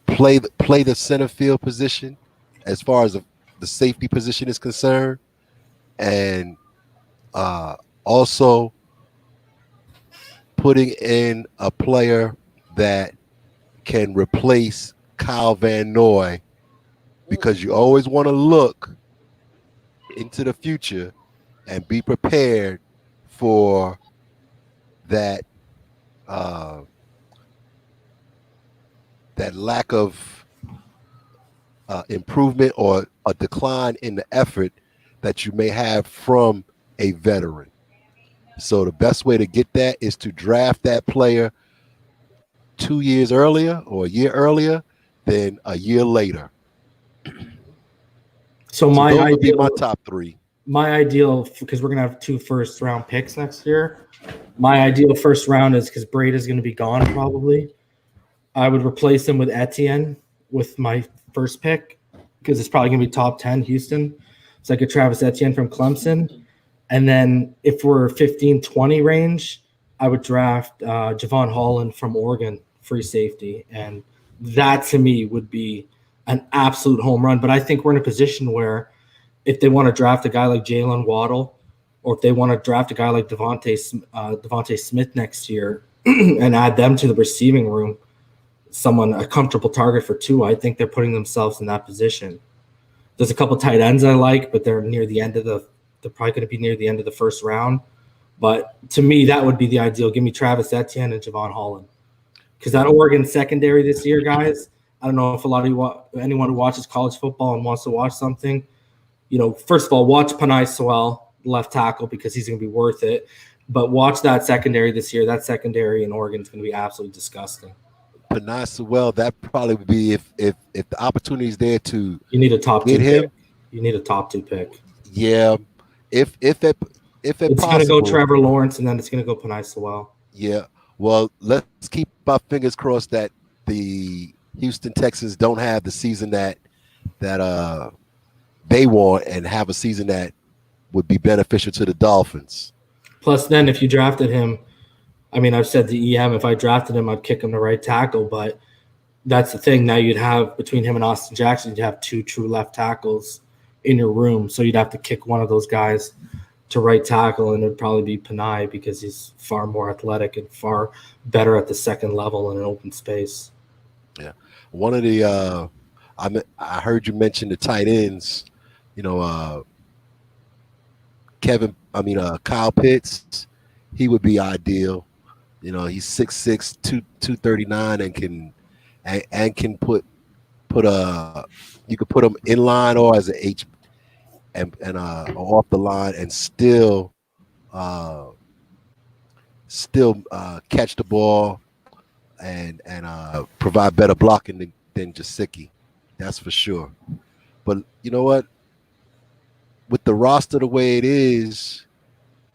play the center field position as far as the safety position is concerned, and also putting in a player that can replace Kyle Van Noy, because you always want to look into the future and be prepared for that that lack of improvement or a decline in the effort that you may have from a veteran. So the best way to get that is to draft that player 2 years earlier or a year earlier than a year later. So my those would be ideal, my top three. My ideal, because we're gonna have 2 first-round picks next year. My ideal first round is because Breda's going to be gone probably. I would replace him with Etienne with my first pick because it's probably going to be top 10 Houston. So I could Travis Etienne from Clemson. And then if we're 15-20 range, I would draft Javon Holland from Oregon, free safety. And that to me would be an absolute home run. But I think we're in a position where if they want to draft a guy like Jalen Waddle, or if they want to draft a guy like Devontae Smith next year and add them to the receiving room, a comfortable target for Tua, I think they're putting themselves in that position. There's a couple tight ends I like, but they're probably going to be near the end of the first round. But to me, that would be the ideal. Give me Travis Etienne and Javon Holland. Because that Oregon secondary this year, guys, I don't know if a lot of anyone who watches college football and wants to watch something, first of all, watch Penei Sewell, left tackle, because he's going to be worth it. But watch that secondary this year. That secondary in Oregon is going to be absolutely disgusting. Panay Sewell, that probably would be if the opportunity is there to you need a top get 2 him. Pick. You need a top 2 pick. Yeah, if it's going to go Trevor Lawrence and then it's going to go Panay Sewell. Yeah, well, let's keep our fingers crossed that the Houston Texans don't have the season that they want and have a season that would be beneficial to the Dolphins. Plus, then if you drafted him, I mean, I've said to EM, if I drafted him, I'd kick him to right tackle. But that's the thing. Now you'd have, between him and Austin Jackson, you'd have 2 true left tackles in your room. So you'd have to kick one of those guys to right tackle, and it would probably be Panay because he's far more athletic and far better at the second level in an open space. Yeah. One of the I heard you mention the tight ends, Kyle Pitts, he would be ideal. He's 6'6", 239, and can put you could put him in line or as an H and off the line and still catch the ball and provide better blocking than Gesicki. That's for sure. But you know what? With the roster the way it is,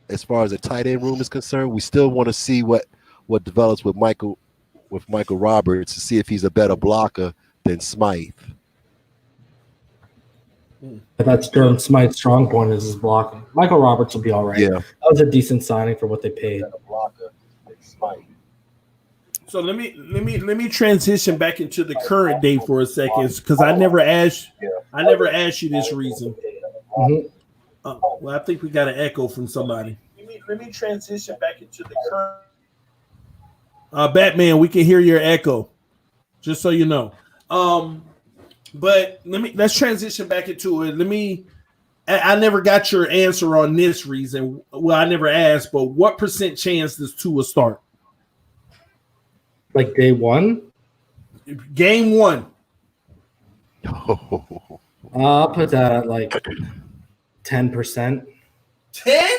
as far as the tight end room is concerned, we still want to see what develops with Michael Roberts to see if he's a better blocker than Smythe. That's Durham Smythe's strong point is his blocking. Michael Roberts will be all right. Yeah, that was a decent signing for what they paid. So let me transition back into the current day for a second, because I never asked you this reason. Mm-hmm. Well, I think we got an echo from somebody. transition back into the current. Batman, we can hear your echo. Just so you know. But let's transition back into it. I never got your answer on this reason. Well, I never asked, but what % chance does Tua start? Like day one? Game one. I'll put that at like 10%. 10?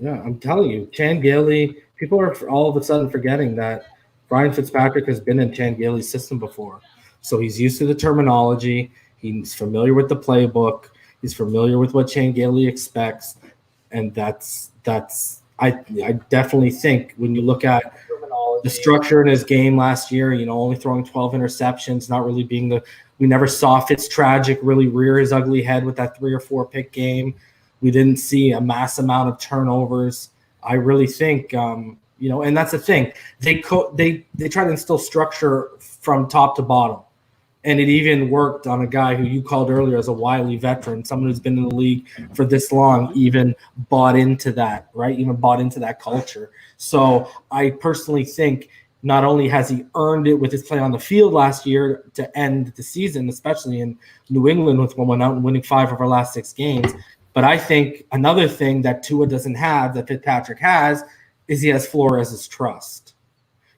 Yeah, I'm telling you, Chan Gailey, people are all of a sudden forgetting that Ryan Fitzpatrick has been in Chan Gailey's system before. So he's used to the terminology. He's familiar with the playbook. He's familiar with what Chan Gailey expects. And I definitely think when you look at the structure in his game last year, only throwing 12 interceptions, not really being we never saw Fitztragic really rear his ugly head with that 3 or 4 pick game. We didn't see a mass amount of turnovers. I really think, and that's the thing. They try to instill structure from top to bottom. And it even worked on a guy who you called earlier as a wily veteran, someone who's been in the league for this long, even bought into that, right? Even bought into that culture. So I personally think not only has he earned it with his play on the field last year to end the season, especially in New England with one went out and winning 5 of our last 6 games, but I think another thing that Tua doesn't have that Fitzpatrick has is he has Flores' trust.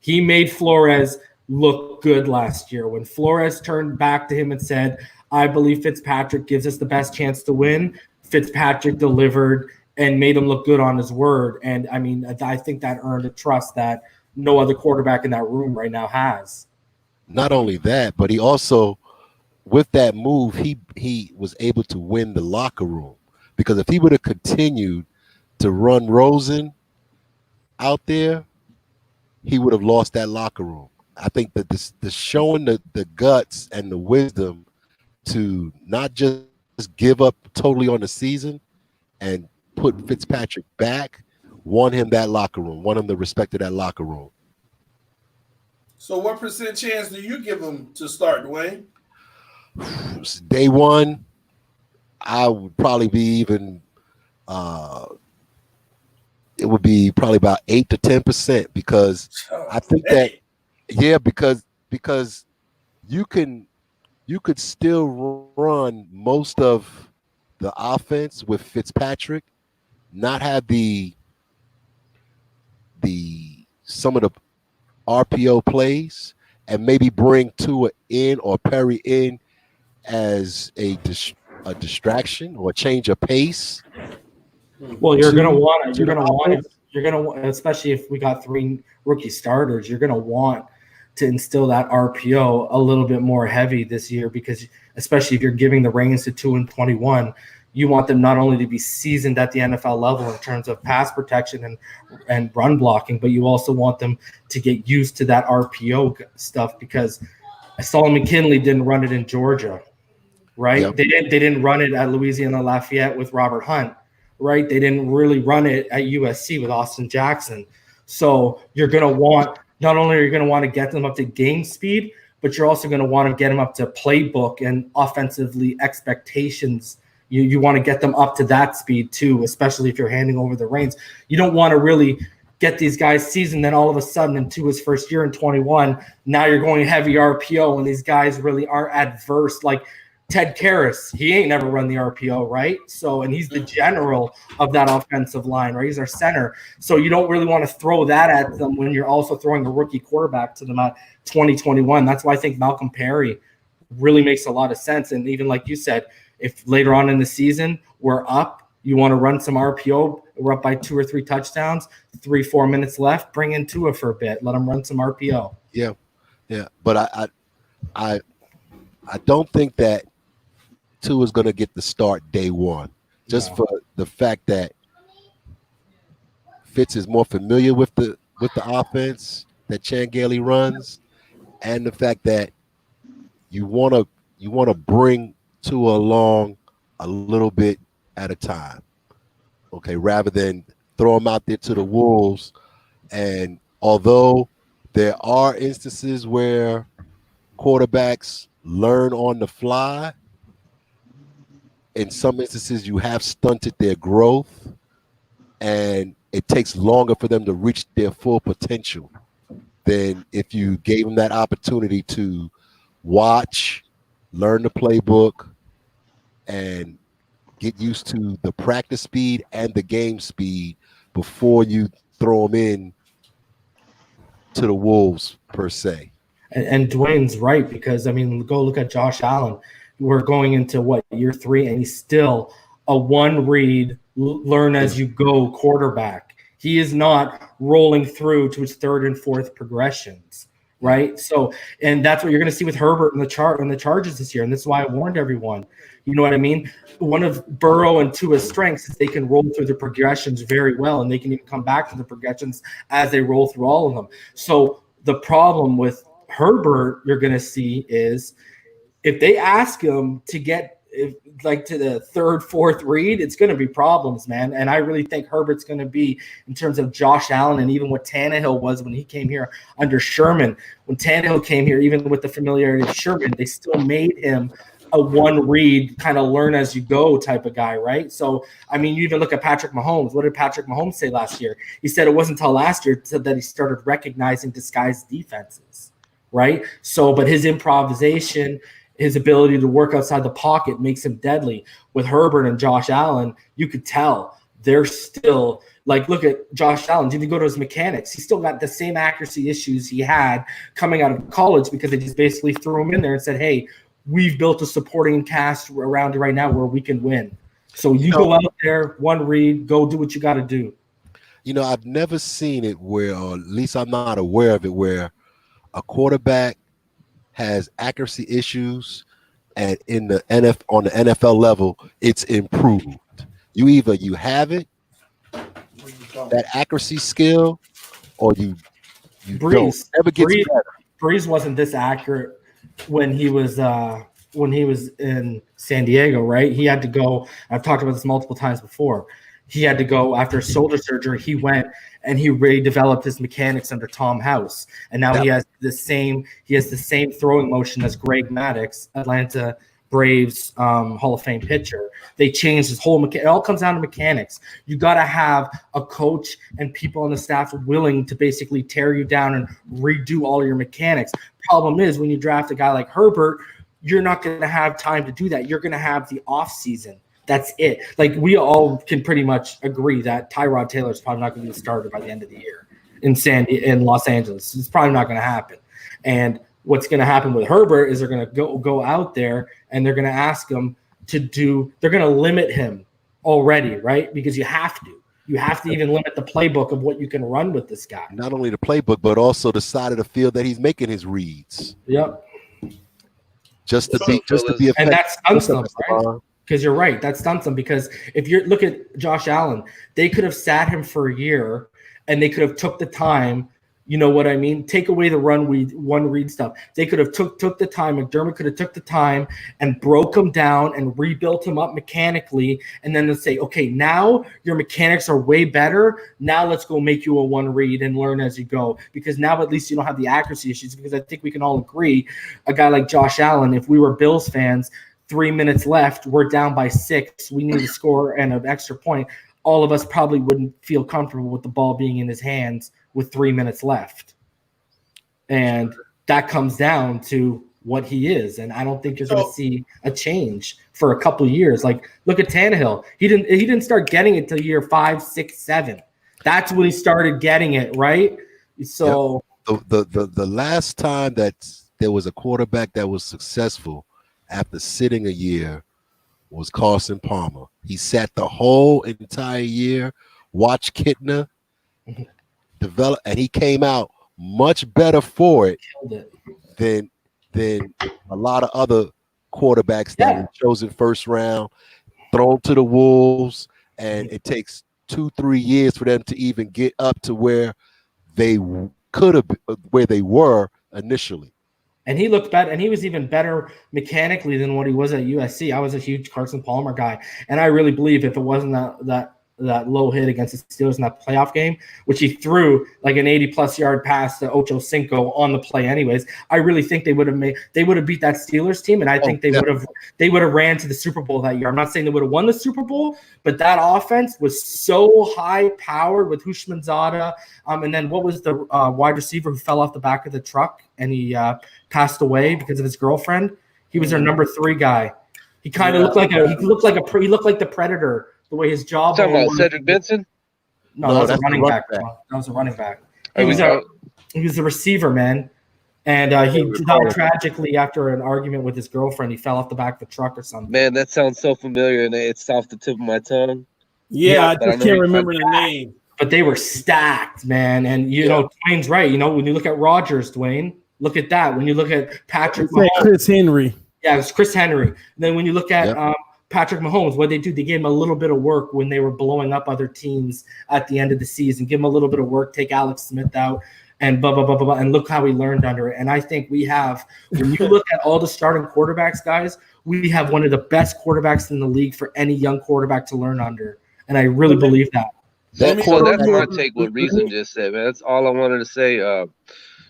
He made Flores look good last year. When Flores turned back to him and said, I believe Fitzpatrick gives us the best chance to win, Fitzpatrick delivered and made him look good on his word. And I mean, I think that earned a trust that no other quarterback in that room right now has. Not only that, but he also, with that move, he was able to win the locker room. Because if he would have continued to run Rosen out there, he would have lost that locker room. I think that the showing the guts and the wisdom to not just give up totally on the season and put Fitzpatrick back won him that locker room, won him the respect of that locker room. So what % chance do you give him to start, Dwayne? Day one, I would probably be even it would be probably about 8 to 10% because I think that because you could still run most of the offense with Fitzpatrick, not have the some of the RPO plays, and maybe bring Tua in or Perry in as a distraction or a change of pace. Well, you're going to want it, especially if we got 3 rookie starters, you're going to want to instill that RPO a little bit more heavy this year because especially if you're giving the reins to 2 and 21, you want them not only to be seasoned at the NFL level in terms of pass protection and run blocking, but you also want them to get used to that RPO stuff because Solomon McKinley didn't run it in Georgia, right? Yep. They didn't run it at Louisiana Lafayette with Robert Hunt, right? They didn't really run it at USC with Austin Jackson. So you're going to want – not only are you going to want to get them up to game speed, but you're also going to want to get them up to playbook and offensively expectations. You want to get them up to that speed too, especially if you're handing over the reins. You don't want to really get these guys seasoned, then all of a sudden into his first year in 21, now you're going heavy RPO and these guys really are adverse. Like Ted Karras, he ain't never run the RPO, right? So, and he's the general of that offensive line, right? He's our center. So you don't really want to throw that at them when you're also throwing a rookie quarterback to them at 2021. That's why I think Malcolm Perry really makes a lot of sense. And even like you said, if later on in the season we're up, you want to run some RPO, we're up by 2 or 3 touchdowns, 3-4 minutes left, bring in Tua for a bit, let him run some RPO. Yeah. But I don't think that Tua is going to get the start day one, just for the fact that Fitz is more familiar with the offense that Chan Gailey runs, and the fact that you want to bring Tua along a little bit at a time, okay, rather than throw him out there to the wolves. And although there are instances where quarterbacks learn on the fly, in some instances you have stunted their growth and it takes longer for them to reach their full potential than if you gave them that opportunity to watch, learn the playbook, and get used to the practice speed and the game speed before you throw them in to the wolves per se. And Dwayne's right, because I mean, go look at Josh Allen. We're going into what, year 3, and he's still a one read, learn as you go quarterback. He is not rolling through to his 3rd and 4th progressions, right? So, and that's what you're going to see with Herbert and the Chargers this year. And this is why I warned everyone. You know what I mean? One of Burrow and Tua's strengths is they can roll through the progressions very well, and they can even come back to the progressions as they roll through all of them. So the problem with Herbert you're going to see is if they ask him to get to the 3rd, 4th read, it's going to be problems, man. And I really think Herbert's going to be, in terms of Josh Allen and even what Tannehill was when he came here under Sherman. When Tannehill came here, even with the familiarity of Sherman, they still made him a one read, kind of learn as you go type of guy, right? So, I mean, you even look at Patrick Mahomes. What did Patrick Mahomes say last year? He said it wasn't until last year that he started recognizing disguised defenses. Right? So, but his improvisation, his ability to work outside the pocket makes him deadly. With Herbert and Josh Allen, you could tell they're still like, look at Josh Allen. Did you go to his mechanics? He still got the same accuracy issues he had coming out of college because they just basically threw him in there and said, hey, we've built a supporting cast around you right now where we can win. So you go out there, one read, go do what you got to do. You know, I've never seen it where, or at least I'm not aware of it, where a quarterback has accuracy issues, and on the NFL level, it's improved. You have it, that accuracy skill, or you don't. Never gets better. Breeze wasn't this accurate when he was in San Diego, right? He had to go. I've talked about this multiple times before. He had to go after shoulder surgery. He went and he redeveloped his mechanics under Tom House, and now he has the same throwing motion as Greg Maddux, Atlanta Braves Hall of Fame pitcher. They changed his whole it all comes down to mechanics. You got to have a coach and people on the staff willing to basically tear you down and redo all your mechanics. Problem is, when you draft a guy like Herbert, you're not going to have time to do that. You're going to have the off season. That's it. Like, we all can pretty much agree that Tyrod Taylor is probably not going to be the starter by the end of the year in Los Angeles. It's probably not going to happen. And what's going to happen with Herbert is they're going to go out there and they're going to ask him to do – they're going to limit him already, right? Because you have to. You have to even limit the playbook of what you can run with this guy. Not only the playbook, but also the side of the field that he's making his reads. Yep. Just to be effective. And that stunts them, right? Because you're right, that stunts them. Because if you look at Josh Allen, they could have sat him for a year, and they could have took the time. You know what I mean? Take away the one read stuff. They could have took the time. McDermott could have took the time and broke him down and rebuilt him up mechanically, and then let's say, okay, now your mechanics are way better. Now let's go make you a one read and learn as you go. Because now at least you don't have the accuracy issues. Because I think we can all agree, a guy like Josh Allen, if we were Bills fans, 3 minutes left, we're down by 6, we need to score and an extra point, all of us probably wouldn't feel comfortable with the ball being in his hands with 3 minutes left. And that comes down to what he is. And I don't think you're going to see a change for a couple of years. Like, look at Tannehill. He didn't start getting it till year 5, 6, 7. That's when he started getting it, right? So the last time that there was a quarterback that was successful after sitting a year was Carson Palmer. He sat the whole entire year, watched Kittner develop, and he came out much better for it than a lot of other quarterbacks that were chosen first round, thrown to the wolves, and it takes 2-3 years for them to even get up to where they could have, where they were initially. And he looked better, and he was even better mechanically than what he was at USC. I was a huge Carson Palmer guy, and I really believe if it wasn't that that low hit against the Steelers in that playoff game, which he threw like an 80-plus yard pass to Ocho Cinco on the play anyways. I really think they would have beat that Steelers team, and I think they would have ran to the Super Bowl that year. I'm not saying they would have won the Super Bowl, but that offense was so high powered with Hushmanzada. And then what was the wide receiver who fell off the back of the truck and he passed away because of his girlfriend? He was their number 3 guy. He kind of looked like the Predator, the way his jaw. Talking about Cedric Benson? No, that was a running back. That was a running back. He was a receiver, man. And he died tragically after an argument with his girlfriend. He fell off the back of the truck or something. Man, that sounds so familiar, and it's off the tip of my tongue. Yeah, I just can't remember the name. But they were stacked, man. And, you know, Dwayne's right. You know, when you look at Rodgers, Dwayne, look at that. When you look at Patrick Mahomes. Chris Henry. Yeah, it was Chris Henry. And then when you look at Patrick Mahomes, what they do, they gave him a little bit of work when they were blowing up other teams at the end of the season. Give him a little bit of work, take Alex Smith out, and blah, blah, blah, blah, blah. And look how he learned under it. And I think we have, when you look at all the starting quarterbacks, guys, we have one of the best quarterbacks in the league for any young quarterback to learn under. And I really believe that. That's my take what Reason just said, man. That's all I wanted to say.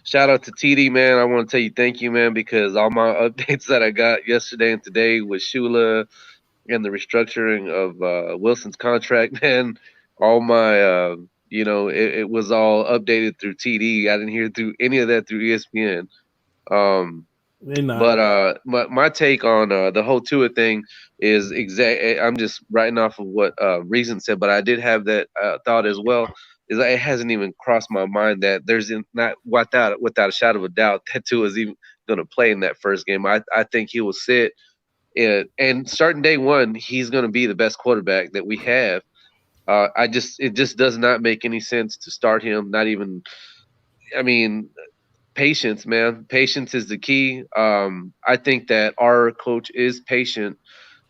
Shout out to TD, man. I want to tell you thank you, man, because all my updates that I got yesterday and today with Shula and the restructuring of Wilson's contract, man, all my, it was all updated through TD. I didn't hear through any of that through ESPN. But my take on the whole Tua thing is I'm just writing off of what Reason said, but I did have that thought as well. Is that it hasn't even crossed my mind that there's not without a shadow of a doubt that Tua is even going to play in that first game. I think he will sit and starting day one, he's going to be the best quarterback that we have. It just does not make any sense to start him. Not even, patience, man. Patience is the key. I think that our coach is patient,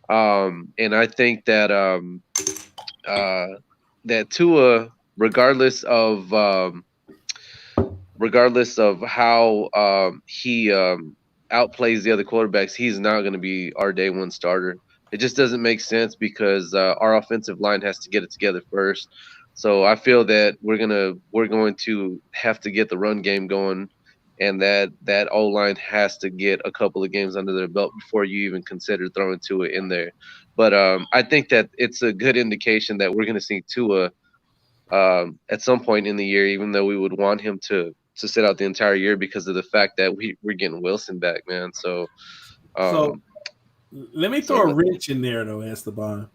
and I think that that Tua, regardless of how he outplays the other quarterbacks, he's not going to be our day one starter. It just doesn't make sense because our offensive line has to get it together first. So I feel that we're going to have to get the run game going, and that O-line has to get a couple of games under their belt before you even consider throwing Tua in there. But I think that it's a good indication that we're going to see Tua at some point in the year, even though we would want him to sit out the entire year because of the fact that we're getting Wilson back, man. So let me throw a wrench in there, though, Esteban.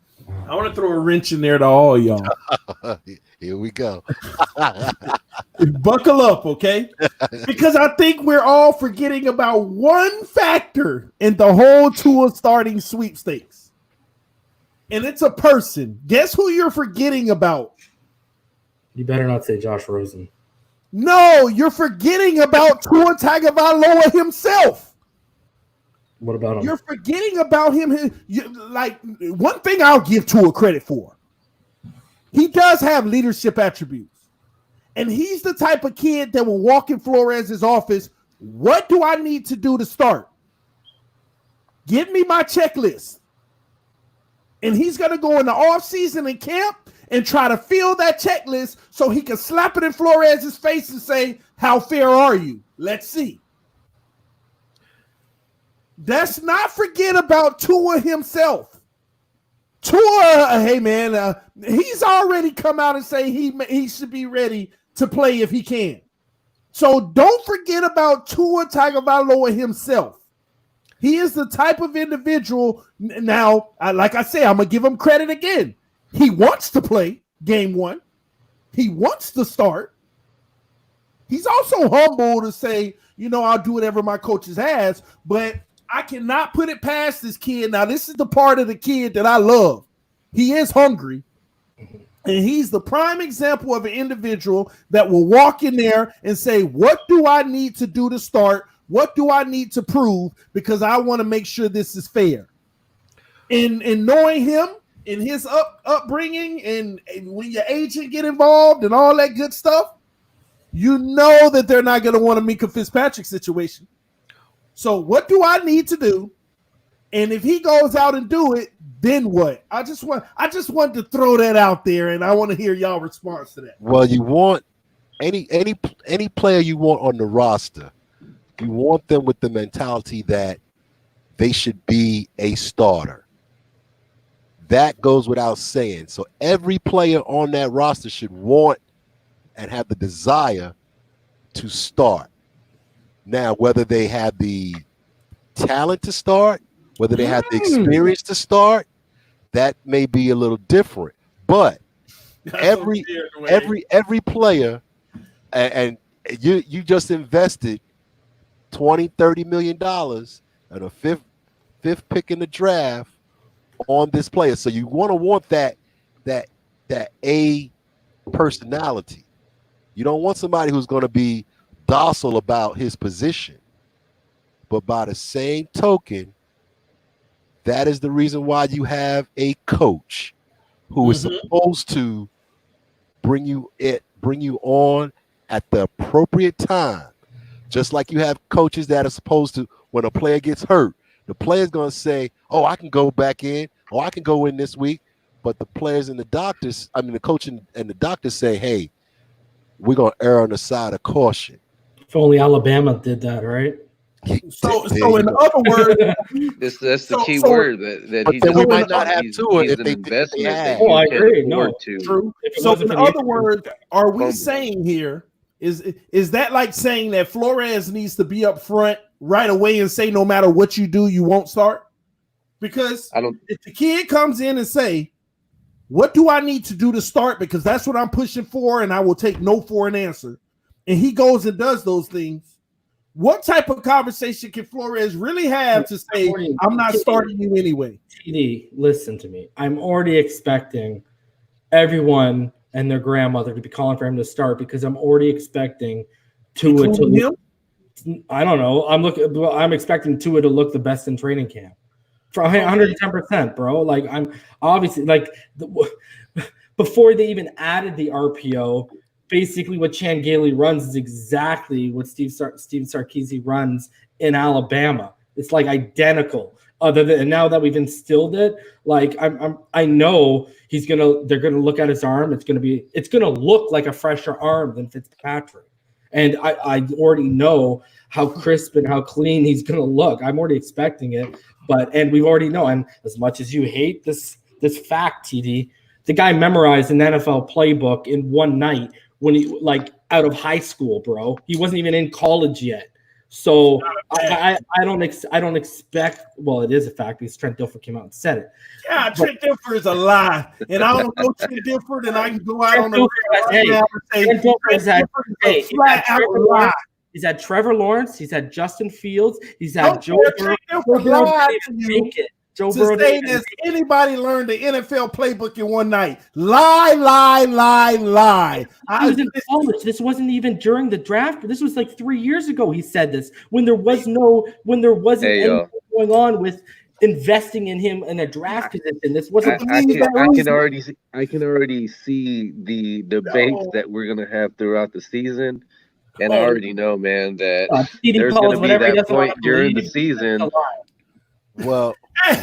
I want to throw a wrench in there to all y'all. Here we go. Buckle up, okay? Because I think we're all forgetting about one factor in the whole Tua starting sweepstakes. And it's a person. Guess who you're forgetting about? You better not say Josh Rosen. No, you're forgetting about Tua Tagovailoa himself. What about him? You're forgetting about him. One thing I'll give Tua credit for. He does have leadership attributes. And he's the type of kid that will walk in Flores's office. What do I need to do to start? Give me my checklist. And he's going to go in the offseason and camp and try to fill that checklist so he can slap it in Flores's face and say, how fair are you? Let's see. Let's not forget about Tua himself. Tua, hey man, he's already come out and say he should be ready to play if he can. So don't forget about Tua Tagovailoa himself. He is the type of individual. Now, like I say, I'm gonna give him credit again. He wants to play game one. He wants to start. He's also humble to say, I'll do whatever my coaches has, but I cannot put it past this kid. Now, this is the part of the kid that I love. He is hungry, and he's the prime example of an individual that will walk in there and say, what do I need to do to start? What do I need to prove? Because I want to make sure this is fair. In knowing him, in his upbringing, and when your agent get involved and all that good stuff, you know that they're not going to want a Minka Fitzpatrick situation. So what do I need to do And if he goes out and do it, then what? I just wanted to throw that out there, and I want to hear y'all response to that. Well, you want any player you want on the roster, you want them with the mentality that they should be a starter. That goes without saying. So every player on that roster should want and have the desire to start. Now, whether they have the talent to start, whether they have the experience to start, that may be a little different. But every player, and you just invested $20-30 million and a fifth pick in the draft on this player. So you want that A personality. You don't want somebody who's going to be docile about his position. But by the same token, that is the reason why you have a coach who is supposed to bring you on at the appropriate time. Just like you have coaches that are supposed to, when a player gets hurt, the player's going to say, oh, I can go back in, or I can go in this week. But the players and the doctors, the coach and the doctors say, hey, we're going to err on the side of caution. If only Alabama did that, right? So in other words, that's the key word that he we might not have to it if they investment. I agree. No, true. So in other words, are we saying here is that like saying that Flores needs to be up front right away and say no matter what you do, you won't start? Because if the kid comes in and say, what do I need to do to start? Because that's what I'm pushing for, and I will take no for an answer. And he goes and does those things. What type of conversation can Flores really have to say, I'm not starting you anyway? TD, listen to me. I'm already expecting everyone and their grandmother to be calling for him to start because I'm already expecting Tua to look. I don't know. I'm expecting Tua to look the best in training camp. For 110%, bro. Like I'm obviously before they even added the RPO. Basically, what Chan Gailey runs is exactly what Steve Sarkisian runs in Alabama. It's like identical. And now that we've instilled it, like I know they're gonna look at his arm. It's gonna look like a fresher arm than Fitzpatrick. And I already know how crisp and how clean he's gonna look. I'm already expecting it. And we already know. And as much as you hate this fact, TD, the guy memorized an NFL playbook in one night. When he out of high school, bro, he wasn't even in college yet. So I don't expect. Well, it is a fact because Trent Dilfer came out and said it. Yeah, Trent Dilfer is a lie, and I don't know Trent Dilfer, and I can go out on the radio and say Trent flat out a lie. He's had Trevor Lawrence. He's had Justin Fields. He's had Joe Burrow. Joe Burrow. Does anybody learn the NFL playbook in one night? Lie. He was in college. This wasn't even during the draft. This was like 3 years ago. He said this when there wasn't anything going on with investing in him in a draft position. This wasn't. I can already see the debates that we're gonna have throughout the season. And I already know, man, that there's going to be that point during the season. Well,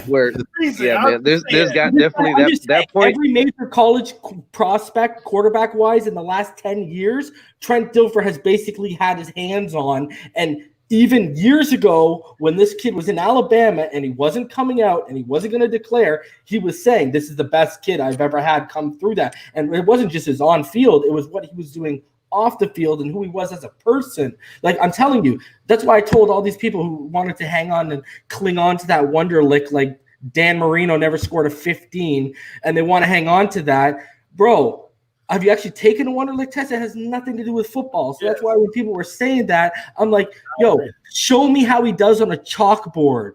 where man, there's got definitely that point. Every major college prospect, quarterback wise, in the last 10 years, Trent Dilfer has basically had his hands on. And even years ago, when this kid was in Alabama and he wasn't coming out and he wasn't going to declare, he was saying, "This is the best kid I've ever had come through that." And it wasn't just his on field; it was what he was doing off the field and who he was as a person. Like I'm telling you, that's why I told all these people who wanted to hang on and cling on to that Wonderlic, like Dan Marino never scored a 15 and they want to hang on to that. Bro, have you actually taken a Wonderlic test? It has nothing to do with football. So that's why when people were saying that, I'm like, yo, show me how he does on a chalkboard.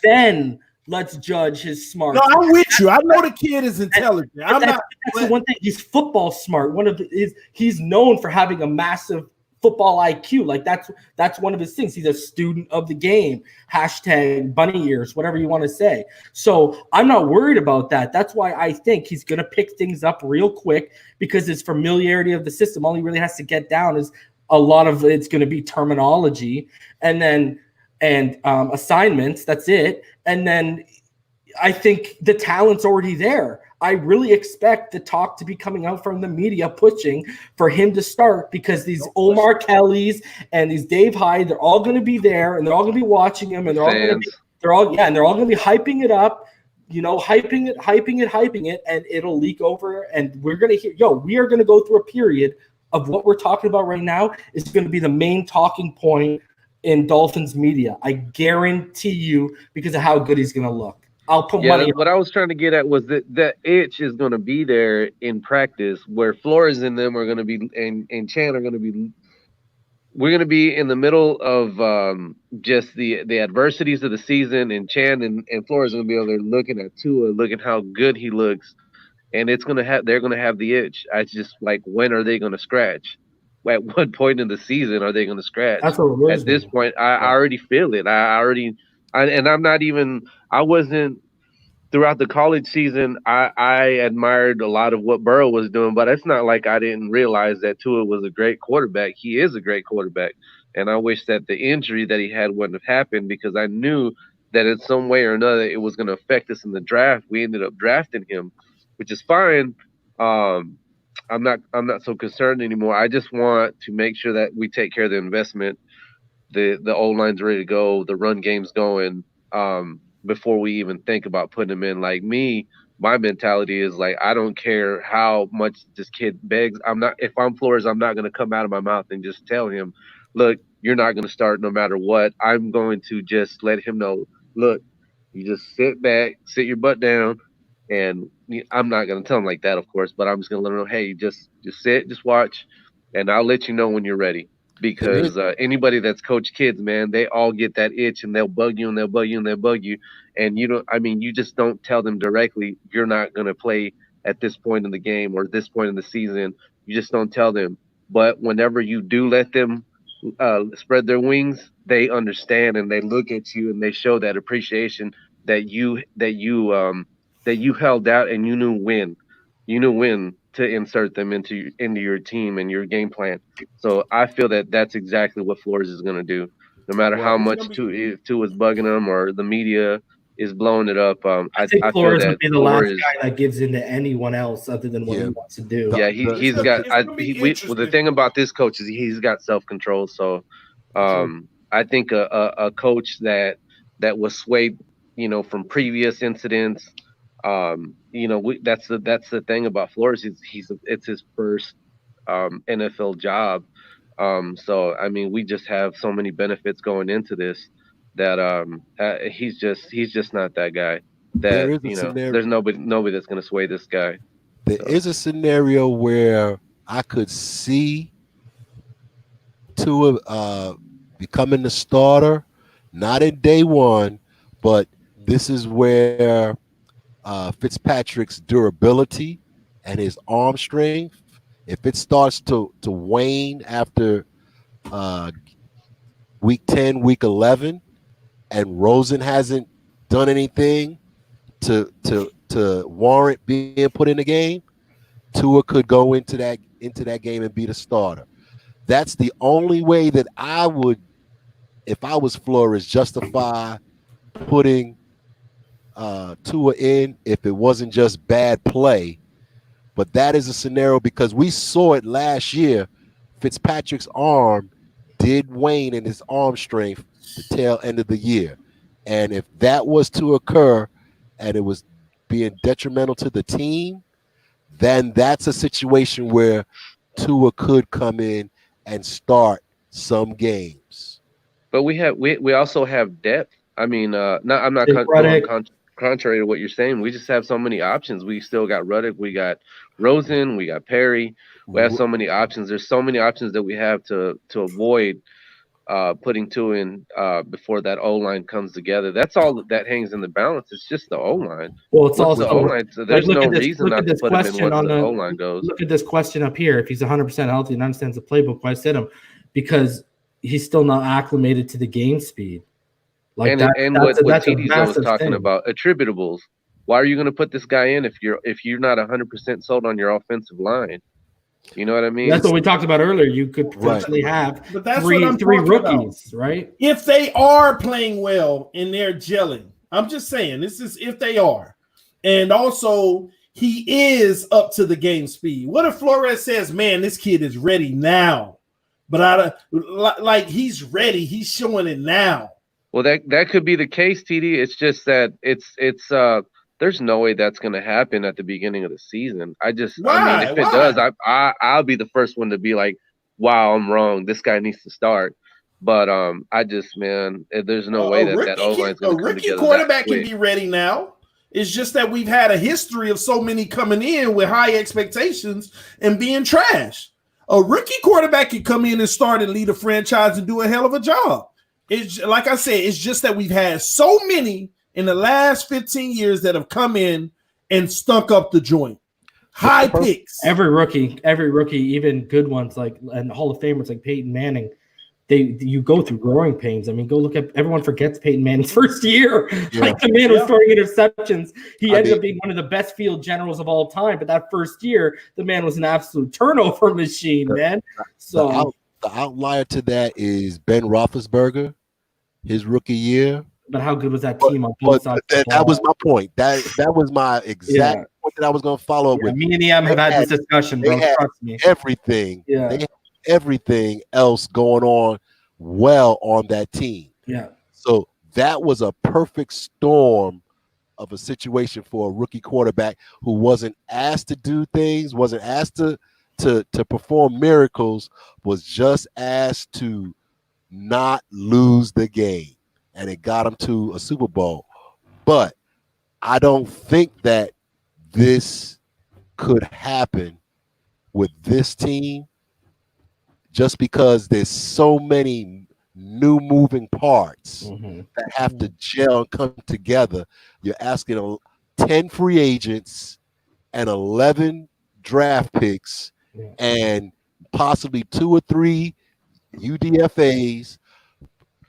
Then let's judge his smart. No, I'm with you. I know the kid is intelligent. That's the one thing. He's football smart. He's known for having a massive football IQ. Like that's one of his things. He's a student of the game. # bunny ears, whatever you want to say. So I'm not worried about that. That's why I think he's going to pick things up real quick because his familiarity of the system. All he really has to get down is a lot of it's going to be terminology, and then and assignments. That's it. And then I think the talent's already there. I really expect the talk to be coming out from the media pushing for him to start, because these Omar Kellys and these Dave Hyde, they're all going to be there, and they're all going to be watching him, and they're all going to be hyping it up, hyping it, and it'll leak over, and we're going to hear, we are going to go through a period of what we're talking about right now is going to be the main talking point in Dolphins media. I guarantee you, because of how good he's going to look. I'll put money. What I was trying to get at was that itch is going to be there in practice, where Flores and them are going to be, and Chan are going to be. We're going to be in the middle of just the adversities of the season, and Chan and Flores are going to be over there looking at Tua, looking how good he looks, and they're going to have the itch. I just like, when are they going to scratch? At what point in the season are they going to scratch? That's what at this point. I already feel it. I wasn't throughout the college season. I admired a lot of what Burrow was doing, but it's not like I didn't realize that Tua was a great quarterback. He is a great quarterback, and I wish that the injury that he had wouldn't have happened, because I knew that in some way or another it was going to affect us in the draft. We ended up drafting him, which is fine. I'm not so concerned anymore. I just want to make sure that we take care of the investment. The O-line's ready to go, the run game's going, before we even think about putting him in. Like me, my mentality is like, I don't care how much this kid begs. If I'm Flores, I'm not going to come out of my mouth and just tell him, look, you're not going to start no matter what. I'm going to just let him know, look, you just sit back, sit your butt down, and I'm not going to tell him like that, of course, but I'm just going to let him know, hey, just sit, just watch, and I'll let you know when you're ready. Because anybody that's coached kids, man, they all get that itch, and they'll bug you, and they'll bug you, and they'll bug you. And you just don't tell them directly, you're not going to play at this point in the game or this point in the season. You just don't tell them. But whenever you do let them spread their wings, they understand, and they look at you, and they show that appreciation that you held out, and you knew when to insert them into your team and your game plan. So I feel that that's exactly what Flores is going to do, no matter how much Tua is bugging them or the media is blowing it up. I think Flores would be the last guy that gives in to anyone else other than what he wants to do. Yeah, he's got. The thing about this coach is he's got self-control. So I think a coach that was swayed, from previous incidents. That's the thing about Flores. It's his first NFL job. So I mean, we just have so many benefits going into this that he's just not that guy. That there's nobody that's going to sway this guy. There is a scenario where I could see Tua becoming the starter, not in day one, but this is where Fitzpatrick's durability and his arm strength, if it starts to wane after week 10, week 11, and Rosen hasn't done anything to warrant being put in the game, Tua could go into that game and be the starter. That's the only way that I would, if I was Flores, justify putting Tua in if it wasn't just bad play. But that is a scenario because we saw it last year. Fitzpatrick's arm did wane in his arm strength the tail end of the year. And if that was to occur and it was being detrimental to the team, then that's a situation where Tua could come in and start some games. But we also have depth. I mean, I'm not contrary to what you're saying. We just have so many options. We still got Ruddick, we got Rosen, we got Perry. We have so many options. There's so many options that we have to avoid putting Tua in before that O-line comes together. That's all that hangs in the balance. It's just the O-line. Well, it's also the O-line. So there's no reason not to put him in once the O-line goes. Look at this question up here. If he's 100% healthy and understands the playbook, why sit him? Because he's still not acclimated to the game speed. Like what TD's was talking about, attributables. Why are you going to put this guy in if you're not 100% sold on your offensive line? You know what I mean? That's what we talked about earlier. You could potentially have But that's three what I'm three talking about. rookies, right? If they are playing well and they're gelling, I'm just saying this is if they are, and also he is up to the game speed. What if Flores says, "Man, this kid is ready now," but like he's ready, he's showing it now. Well, that could be the case, TD. It's just that it's there's no way that's going to happen at the beginning of the season. I mean, Why? if it does, I'll be the first one to be like, "Wow, I'm wrong. This guy needs to start." But I just, man, there's no way that O-line is going to come rookie together quarterback that can quick. be ready now. It's just that we've had a history of so many coming in with high expectations and being trash. A rookie quarterback can come in and start and lead a franchise and do a hell of a job. It's like I said, it's just that we've had so many in the last 15 years that have come in and stunk up the joint. High picks. Every rookie, even good ones and Hall of Famers like Peyton Manning, you go through growing pains. I mean, go look at everyone forgets Peyton Manning's first year. Yeah. Like the man was throwing interceptions. He ended up being one of the best field generals of all time. But that first year, the man was an absolute turnover machine, man. So the outlier to that is Ben Roethlisberger, his rookie year. But how good was that team on both sides? That was my point. That was my exact point that I was going to follow up with. Me and EM have had this discussion, bro. Trust me. Everything. Yeah. They had everything else going on well on that team. Yeah. So that was a perfect storm of a situation for a rookie quarterback who wasn't asked to do things, wasn't asked to perform miracles, was just asked to not lose the game. And it got him to a Super Bowl. But I don't think that this could happen with this team just because there's so many new moving parts that have to gel and come together. You're asking 10 free agents and 11 draft picks and possibly 2 or 3 UDFAs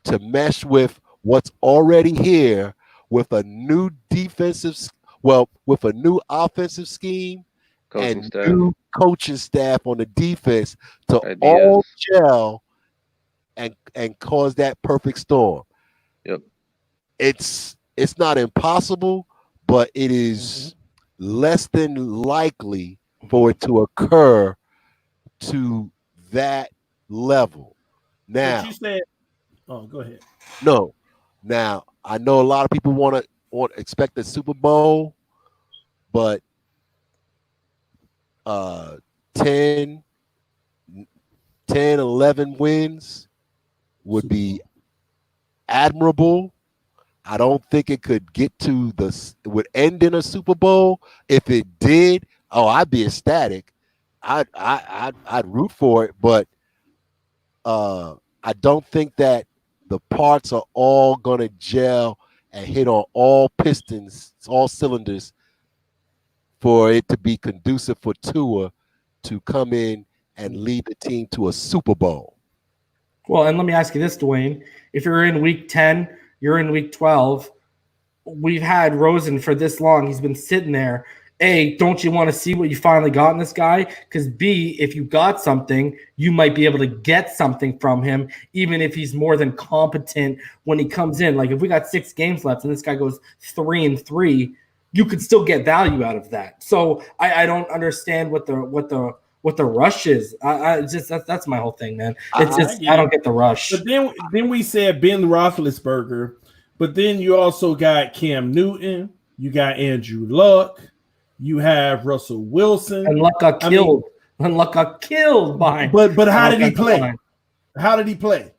to mesh with what's already here with a new with a new offensive scheme and new coaching staff on the defense to all gel and cause that perfect storm. Yep. It's not impossible, but it is less than likely for it to occur to that level. Now, you said, go ahead. No. Now, I know a lot of people want to expect a Super Bowl, but 10, 11 wins would be admirable. I don't think it could get to would end in a Super Bowl. If it did, I'd be ecstatic. I'd root for it, but I don't think that the parts are all gonna gel and hit on all pistons, all cylinders, for it to be conducive for Tua to come in and lead the team to a Super Bowl. Well, and let me ask you this, Dwayne. If you're in week 10, you're in week 12, we've had Rosen for this long. He's been sitting there. A, don't you want to see what you finally got in this guy? Because B, if you got something, you might be able to get something from him, even if he's more than competent when he comes in. Like if we got 6 games left and this guy goes 3-3, you could still get value out of that. So I don't understand what the rush is. I just that's my whole thing, man. It's just I don't get the rush. But then we said Ben Roethlisberger, but then you also got Cam Newton, you got Andrew Luck. You have Russell Wilson. And Luck got killed. And Luck got killed by. But how did he play? How did he play?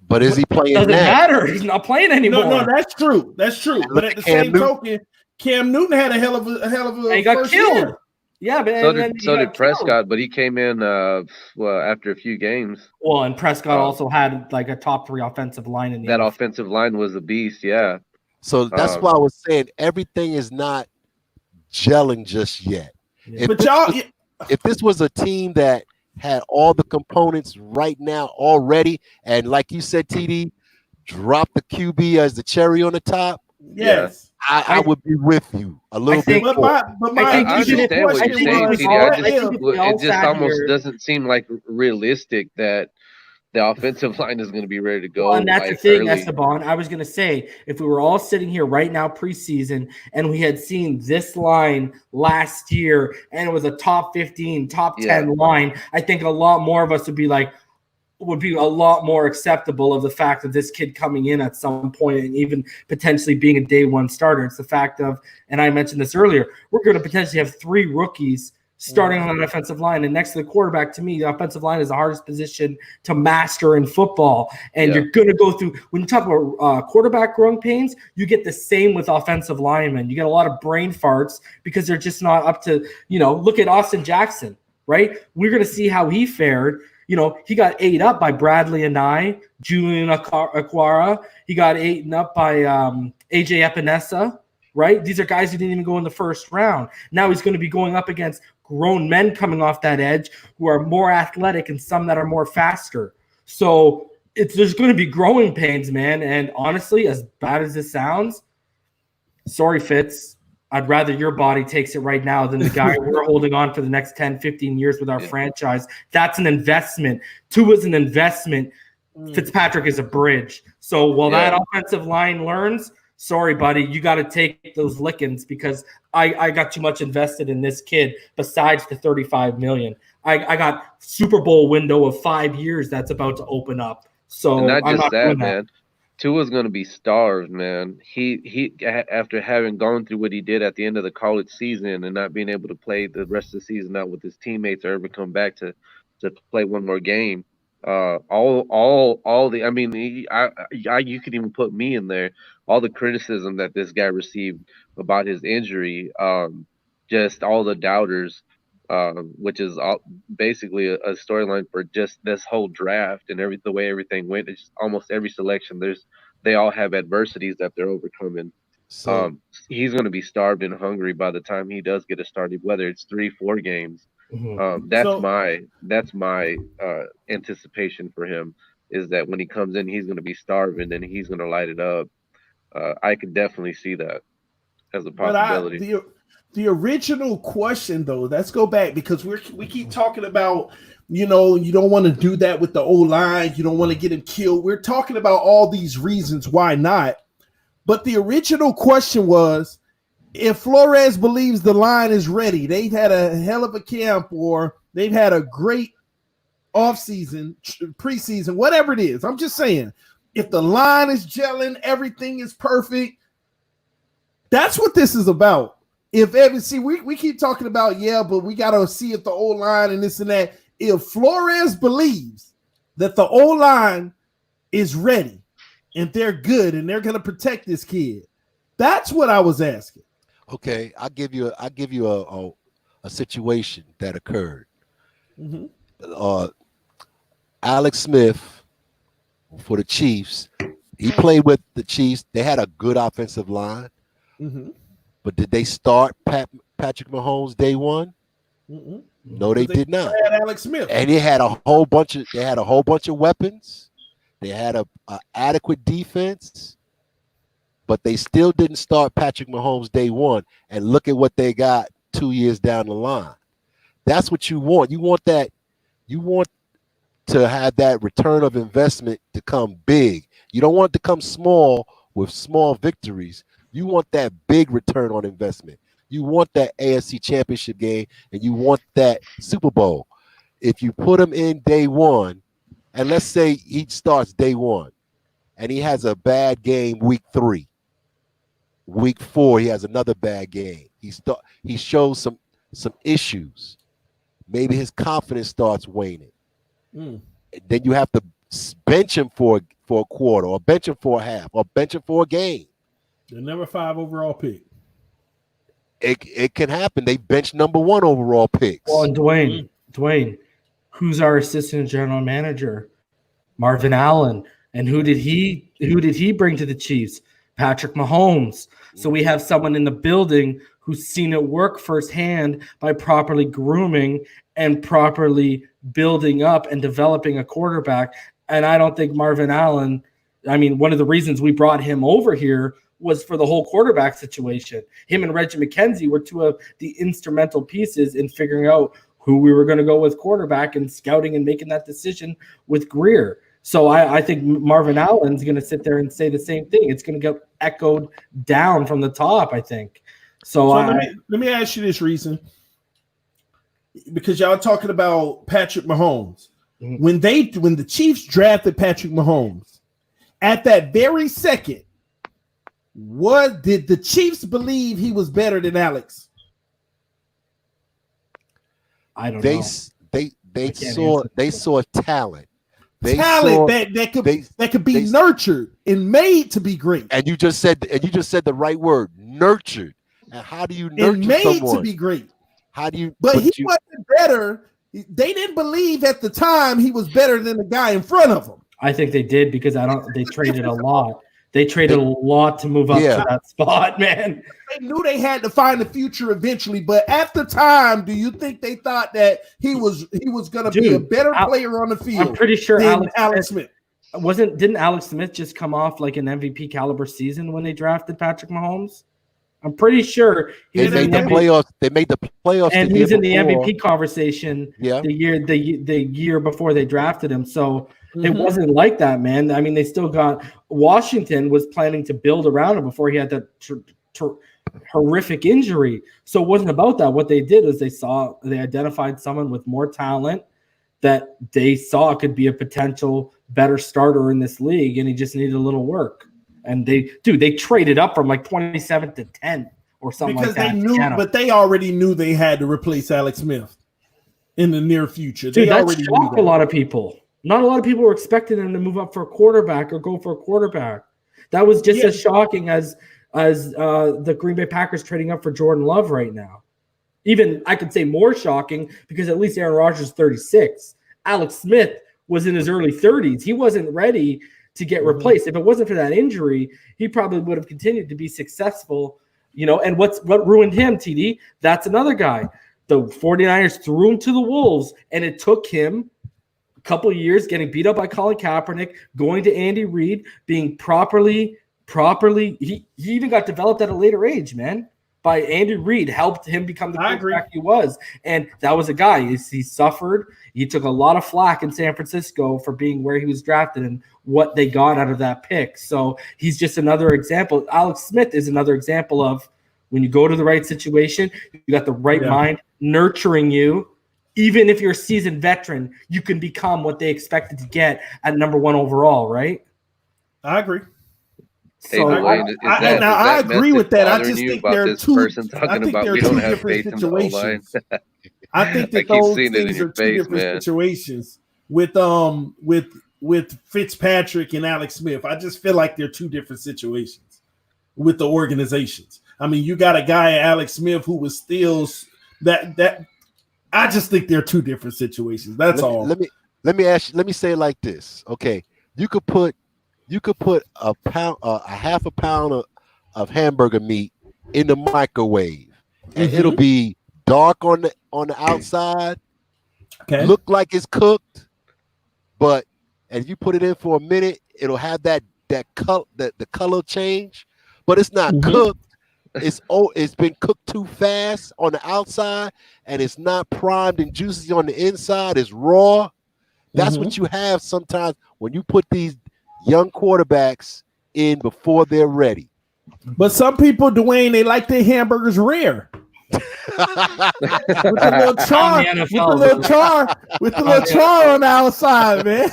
But is he playing? Doesn't matter. He's not playing anymore. No, that's true. That's true. But at the same token, Cam Newton had a hell of a. He got killed. Year. Yeah, but so did Prescott, but he came in after a few games. Well, and Prescott also had like a top 3 offensive line in the that offensive line was a beast. Yeah. So that's why I was saying everything is not gelling just yet. Yeah. If this was a team that had all the components right now already, and like you said, TD, drop the QB as the cherry on the top, Yes. I would be with you a little bit think- But more. my think I initial understand what question you're saying, was, TD. all It just sat almost here- doesn't seem like realistic that the offensive line is going to be ready to go. Well, and that's the like, thing, early. Esteban. I was going to say, if we were all sitting here right now preseason and we had seen this line last year and it was a top 15, top 10 line, I think a lot more of us would be a lot more acceptable of the fact of this kid coming in at some point and even potentially being a day one starter. It's the fact of, and I mentioned this earlier, we're going to potentially have 3 rookies starting on an offensive line. And next to the quarterback, to me, the offensive line is the hardest position to master in football. And you're going to go through, when you talk about quarterback growing pains, you get the same with offensive linemen. You get a lot of brain farts because they're just not up to, look at Austin Jackson, right? We're going to see how he fared. He got ate up by Bradley and Julian Aquara. He got eaten up by AJ Epinesa, right? These are guys who didn't even go in the first round. Now he's going to be going up against grown men coming off that edge who are more athletic and some that are more faster. So there's going to be growing pains, man. And honestly, as bad as this sounds, sorry, Fitz, I'd rather your body takes it right now than the guy we're holding on for the next 10, 15 years with our franchise. That's an investment. Tua's an investment. Fitzpatrick is a bridge. So while that offensive line learns, sorry, buddy, you got to take those lickings because I got too much invested in this kid besides the $35 million. I got Super Bowl window of 5 years that's about to open up. So and not I'm just not that, doing man. Tua's going to be starved, man. He after having gone through what he did at the end of the college season and not being able to play the rest of the season out with his teammates or ever come back to play one more game. You could even put me in there. All the criticism that this guy received about his injury, just all the doubters, which is basically a storyline for just this whole draft and the way everything went. It's just almost every selection. They all have adversities that they're overcoming. So he's going to be starved and hungry by the time he does get started, whether it's 3-4 games. That's my anticipation for him is that when he comes in, he's going to be starving and he's going to light it up. I could definitely see that as a possibility. The original question, though, let's go back because we keep talking about, you don't want to do that with the O-line. You don't want to get him killed. We're talking about all these reasons why not. But the original question was, if Flores believes the line is ready, they've had a hell of a camp or they've had a great offseason, preseason, whatever it is. I'm just saying, if the line is gelling, everything is perfect. That's what this is about. We keep talking about, but we got to see if the O-line and this and that. If Flores believes that the O-line is ready and they're good and they're going to protect this kid, that's what I was asking. Okay, I'll give you a situation that occurred. Alex Smith for the Chiefs, he played with the Chiefs. They had a good offensive line. But did they start Patrick Mahomes day one? No, they did not. They had Alex Smith, and they had a whole bunch of weapons. They had a adequate defense, but they still didn't start Patrick Mahomes day one. And look at what they got 2 years down the line. That's what you want. You want that. You want to have that return of investment to come big. You don't want it to come small with small victories. You want that big return on investment. You want that AFC Championship game, and you want that Super Bowl. If you put him in day one, and let's say he starts day one, and he has a bad game week 3, week 4 he has another bad game. He shows some issues. Maybe his confidence starts waning. Then you have to bench him for a quarter, or bench him for a half, or bench him for a game. The number 5 overall pick. It can happen. They bench number 1 overall picks. Well, and Dwayne, who's our assistant general manager? Marvin Allen. And who did he bring to the Chiefs? Patrick Mahomes. So we have someone in the building who's seen it work firsthand by properly grooming and properly building up and developing a quarterback. And I don't think Marvin Allen, one of the reasons we brought him over here was for the whole quarterback situation. Him and Reggie McKenzie were two of the instrumental pieces in figuring out who we were going to go with quarterback and scouting and making that decision with Greer. So I think Marvin Allen's going to sit there and say the same thing. It's going to get echoed down from the top, I think. So let me ask you this, Reason, because y'all talking about Patrick Mahomes. Mm-hmm. When the Chiefs drafted Patrick Mahomes, at that very second, what did the Chiefs believe he was better than Alex? I don't know. They saw talent. That could be nurtured and made to be great. And you just said the right word, nurtured. And how do you nurture and made someone? to be great? How do you? But he wasn't better. They didn't believe at the time he was better than the guy in front of him. I think they did because they traded a lot. They traded a lot to move up to that spot, man. They knew they had to find the future eventually, but at the time, do you think they thought that he was going to be a better player on the field? I'm pretty sure than Alex Smith. Didn't Alex Smith just come off like an MVP caliber season when they drafted Patrick Mahomes? I'm pretty sure they made the playoffs. They made the playoffs, and he's in the MVP conversation. Yeah. the year before they drafted him. So it wasn't like that, man. I mean, they still got Washington was planning to build around him before he had that horrific injury. So it wasn't about that. What they did is they identified someone with more talent that they saw could be a potential better starter in this league, and he just needed a little work. And they traded up from like 27 to 10 or something because like that. Because they knew, but they already knew they had to replace Alex Smith in the near future. Dude, that shocked a lot of people. Not a lot of people were expecting him to move up for a quarterback or go for a quarterback. That was just as shocking as the Green Bay Packers trading up for Jordan Love right now. Even I could say more shocking because at least Aaron Rodgers is 36. Alex Smith was in his early 30s. He wasn't ready to get replaced. If it wasn't for that injury, he probably would have continued to be successful. And what ruined him, TD? That's another guy. The 49ers threw him to the wolves, and it took him a couple of years getting beat up by Colin Kaepernick, going to Andy Reid, being properly. He even got developed at a later age, man. By Andy Reid, helped him become the quarterback he was. And that was a guy. He suffered. He took a lot of flack in San Francisco for being where he was drafted and what they got out of that pick. So he's just another example. Alex Smith is another example of when you go to the right situation, you got the right mind nurturing you. Even if you're a seasoned veteran, you can become what they expected to get at number 1 overall, right? I agree. So I agree with that. I just think they're two. I think they're two different situations. I think that those things are two different situations with Fitzpatrick and Alex Smith. I just feel like they're two different situations with the organizations. I mean, you got a guy, Alex Smith, who was still that. I just think they're two different situations. That's all. Let me say it like this. Okay, you could put a half a pound of hamburger meat in the microwave, and it'll be dark on the outside, look like it's cooked, but if you put it in for a minute, it'll have that color, the color change, but it's not cooked. It's been cooked too fast on the outside, and it's not primed and juicy on the inside. It's raw. That's what you have sometimes when you put these young quarterbacks in before they're ready. But some people, Dwayne, they like their hamburgers rare. with the little char on the outside, man.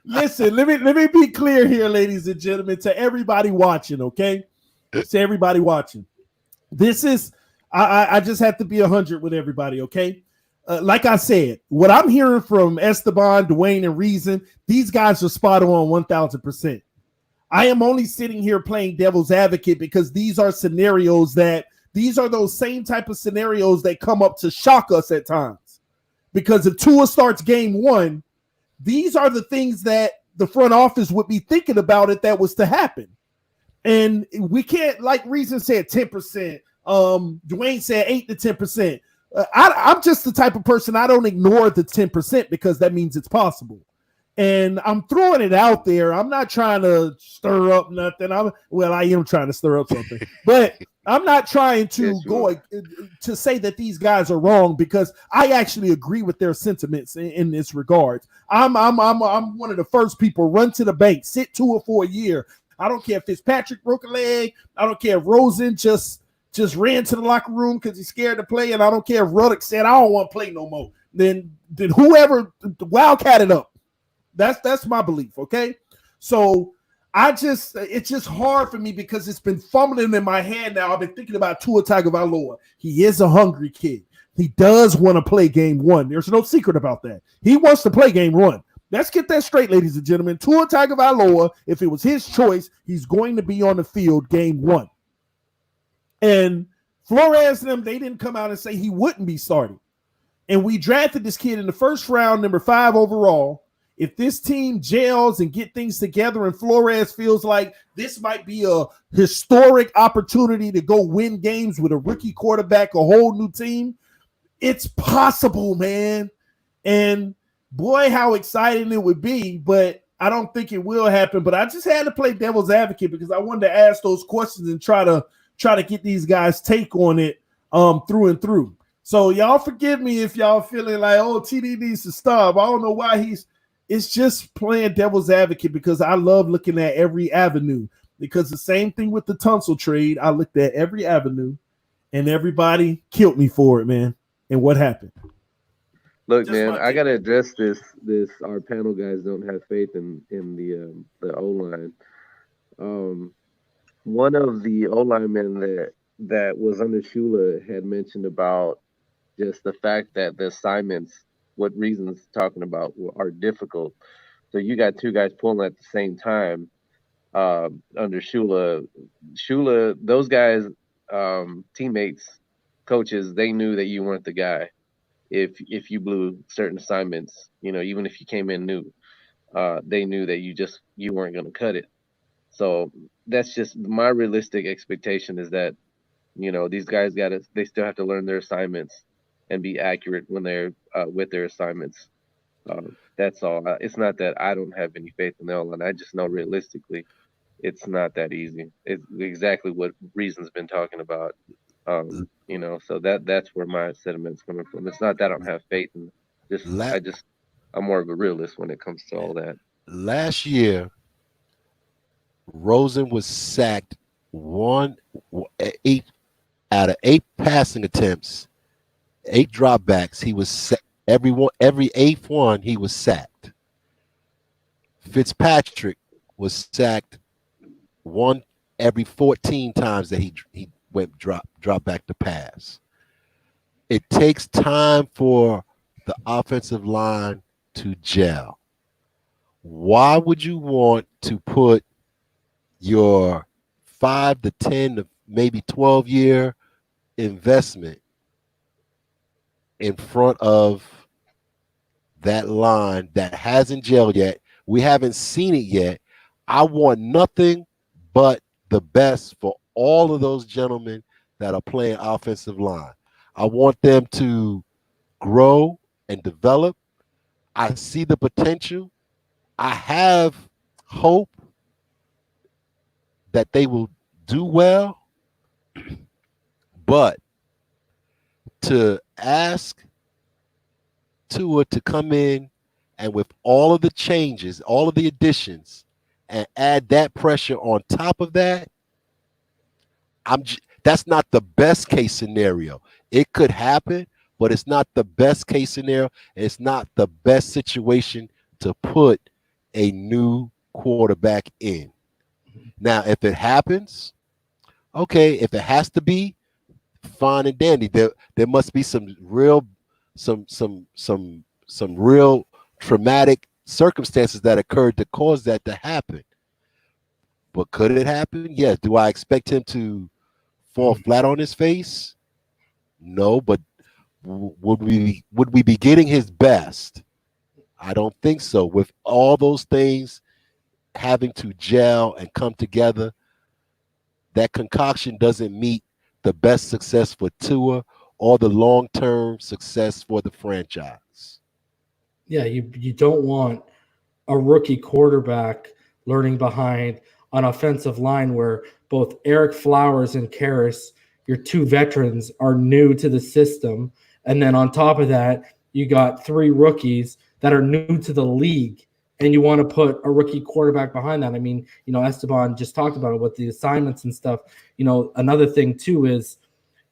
Listen, let me be clear here, ladies and gentlemen, to everybody watching, okay? To everybody watching. This is I just have to be 100 with everybody, okay? Like I said, what I'm hearing from Esteban, Dwayne, and Reason, these guys are spot on 1,000%. I am only sitting here playing devil's advocate because these are those same type of scenarios that come up to shock us at times. Because if Tua starts game 1, these are the things that the front office would be thinking about if that was to happen. And we can't, like Reason said, 10%. Dwayne said 8 to 10%. I'm just the type of person, I don't ignore the 10% because that means it's possible. And I'm throwing it out there. I'm not trying to stir up nothing. I am trying to stir up something, but I'm not trying to to say that these guys are wrong, because I actually agree with their sentiments in this regard. I'm one of the first people run to the bank, sit Tua for a year. I don't care if Fitzpatrick broke a leg. I don't care if Rosen just ran to the locker room because he's scared to play, and I don't care if Ruddock said I don't want to play no more. Then whoever wildcat it up. That's my belief, okay? So it's just hard for me because it's been fumbling in my head now. I've been thinking about Tua Tagovailoa. He is a hungry kid. He does want to play game one. There's no secret about that. He wants to play game one. Let's get that straight, ladies and gentlemen. Tua Tagovailoa, if it was his choice, he's going to be on the field game one. And Flores and them, they didn't come out and say he wouldn't be starting. And we drafted this kid in the first round, number 5 overall. If this team gels and get things together and Flores feels like this might be a historic opportunity to go win games with a rookie quarterback, a whole new team, it's possible, man. And boy, how exciting it would be, but I don't think it will happen. But I just had to play devil's advocate because I wanted to ask those questions and try to get these guys' take on it through and through. So y'all forgive me if y'all feeling like, oh, TD needs to stop. I don't know why it's just playing devil's advocate because I love looking at every avenue, because the same thing with the Tunsil trade. I looked at every avenue and everybody killed me for it, man. And what happened? Look, just man, I got to address this. Our panel guys don't have faith in the O-line. One of the O-linemen that was under Shula had mentioned about just the fact that the assignments, what reasons talking about, are difficult. So you got two guys pulling at the same time under Shula. Those guys, teammates, coaches, they knew that you weren't the guy if you blew certain assignments. Even if you came in new, they knew that you weren't going to cut it. So that's just my realistic expectation, is that these guys they still have to learn their assignments and be accurate when they're with their assignments. That's all. It's not that I don't have any faith in the O-line. I just know realistically, it's not that easy. It's exactly what Reason's been talking about. So that's where my sentiment's coming from. It's not that I don't have faith in I'm more of a realist when it comes to all that. Last year, Rosen was sacked 8 out of 8 passing attempts, 8 dropbacks. He was every 8th one he was sacked. Fitzpatrick was sacked 1 every 14 times that he went drop back to pass. It takes time for the offensive line to gel. Why would you want to put your 5 to 10 to maybe 12-year investment in front of that line that hasn't gelled yet? We haven't seen it yet. I want nothing but the best for all of those gentlemen that are playing offensive line. I want them to grow and develop. I see the potential. I have hope that they will do well, but to ask Tua to come in and with all of the changes, all of the additions, and add that pressure on top of that, that's not the best case scenario. It could happen, but it's not the best case scenario. It's not the best situation to put a new quarterback in. Now, if it happens, okay, if it has to be, fine and dandy. There must be some real traumatic circumstances that occurred to cause that to happen. But could it happen? Yes. Do I expect him to fall flat on his face? No, but would we be getting his best? I don't think so. With all those things having to gel and come together, that concoction doesn't meet the best success for Tua or the long-term success for the franchise. Yeah, you don't want a rookie quarterback learning behind an offensive line where both Eric Flowers and Karras, your two veterans, are new to the system. And then on top of that, you got three rookies that are new to the league, and you want to put a rookie quarterback behind that. I mean, Esteban just talked about it with the assignments and stuff. Another thing too is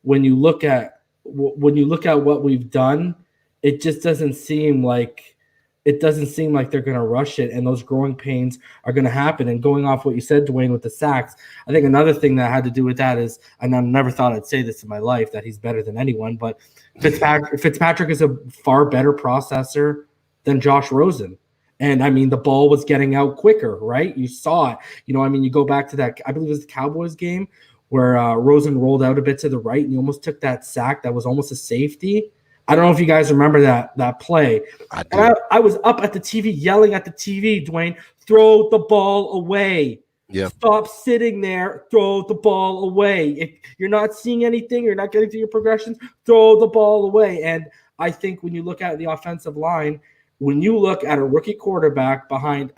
when you look at what we've done, it just doesn't seem like they're going to rush it, and those growing pains are going to happen. And going off what you said, Dwayne, with the sacks, I think another thing that had to do with that is, and I never thought I'd say this in my life, that he's better than anyone, but Fitzpatrick is a far better processor than Josh Rosen. And, I mean, the ball was getting out quicker, right? You saw it. You go back to that, I believe it was the Cowboys game, where Rosen rolled out a bit to the right, and he almost took that sack that was almost a safety. I don't know if you guys remember that play. I was up at the TV yelling at the TV, Dwayne, throw the ball away. Yeah. Stop sitting there, throw the ball away. If you're not seeing anything, you're not getting to your progressions, throw the ball away. And I think when you look at the offensive line, when you look at a rookie quarterback behind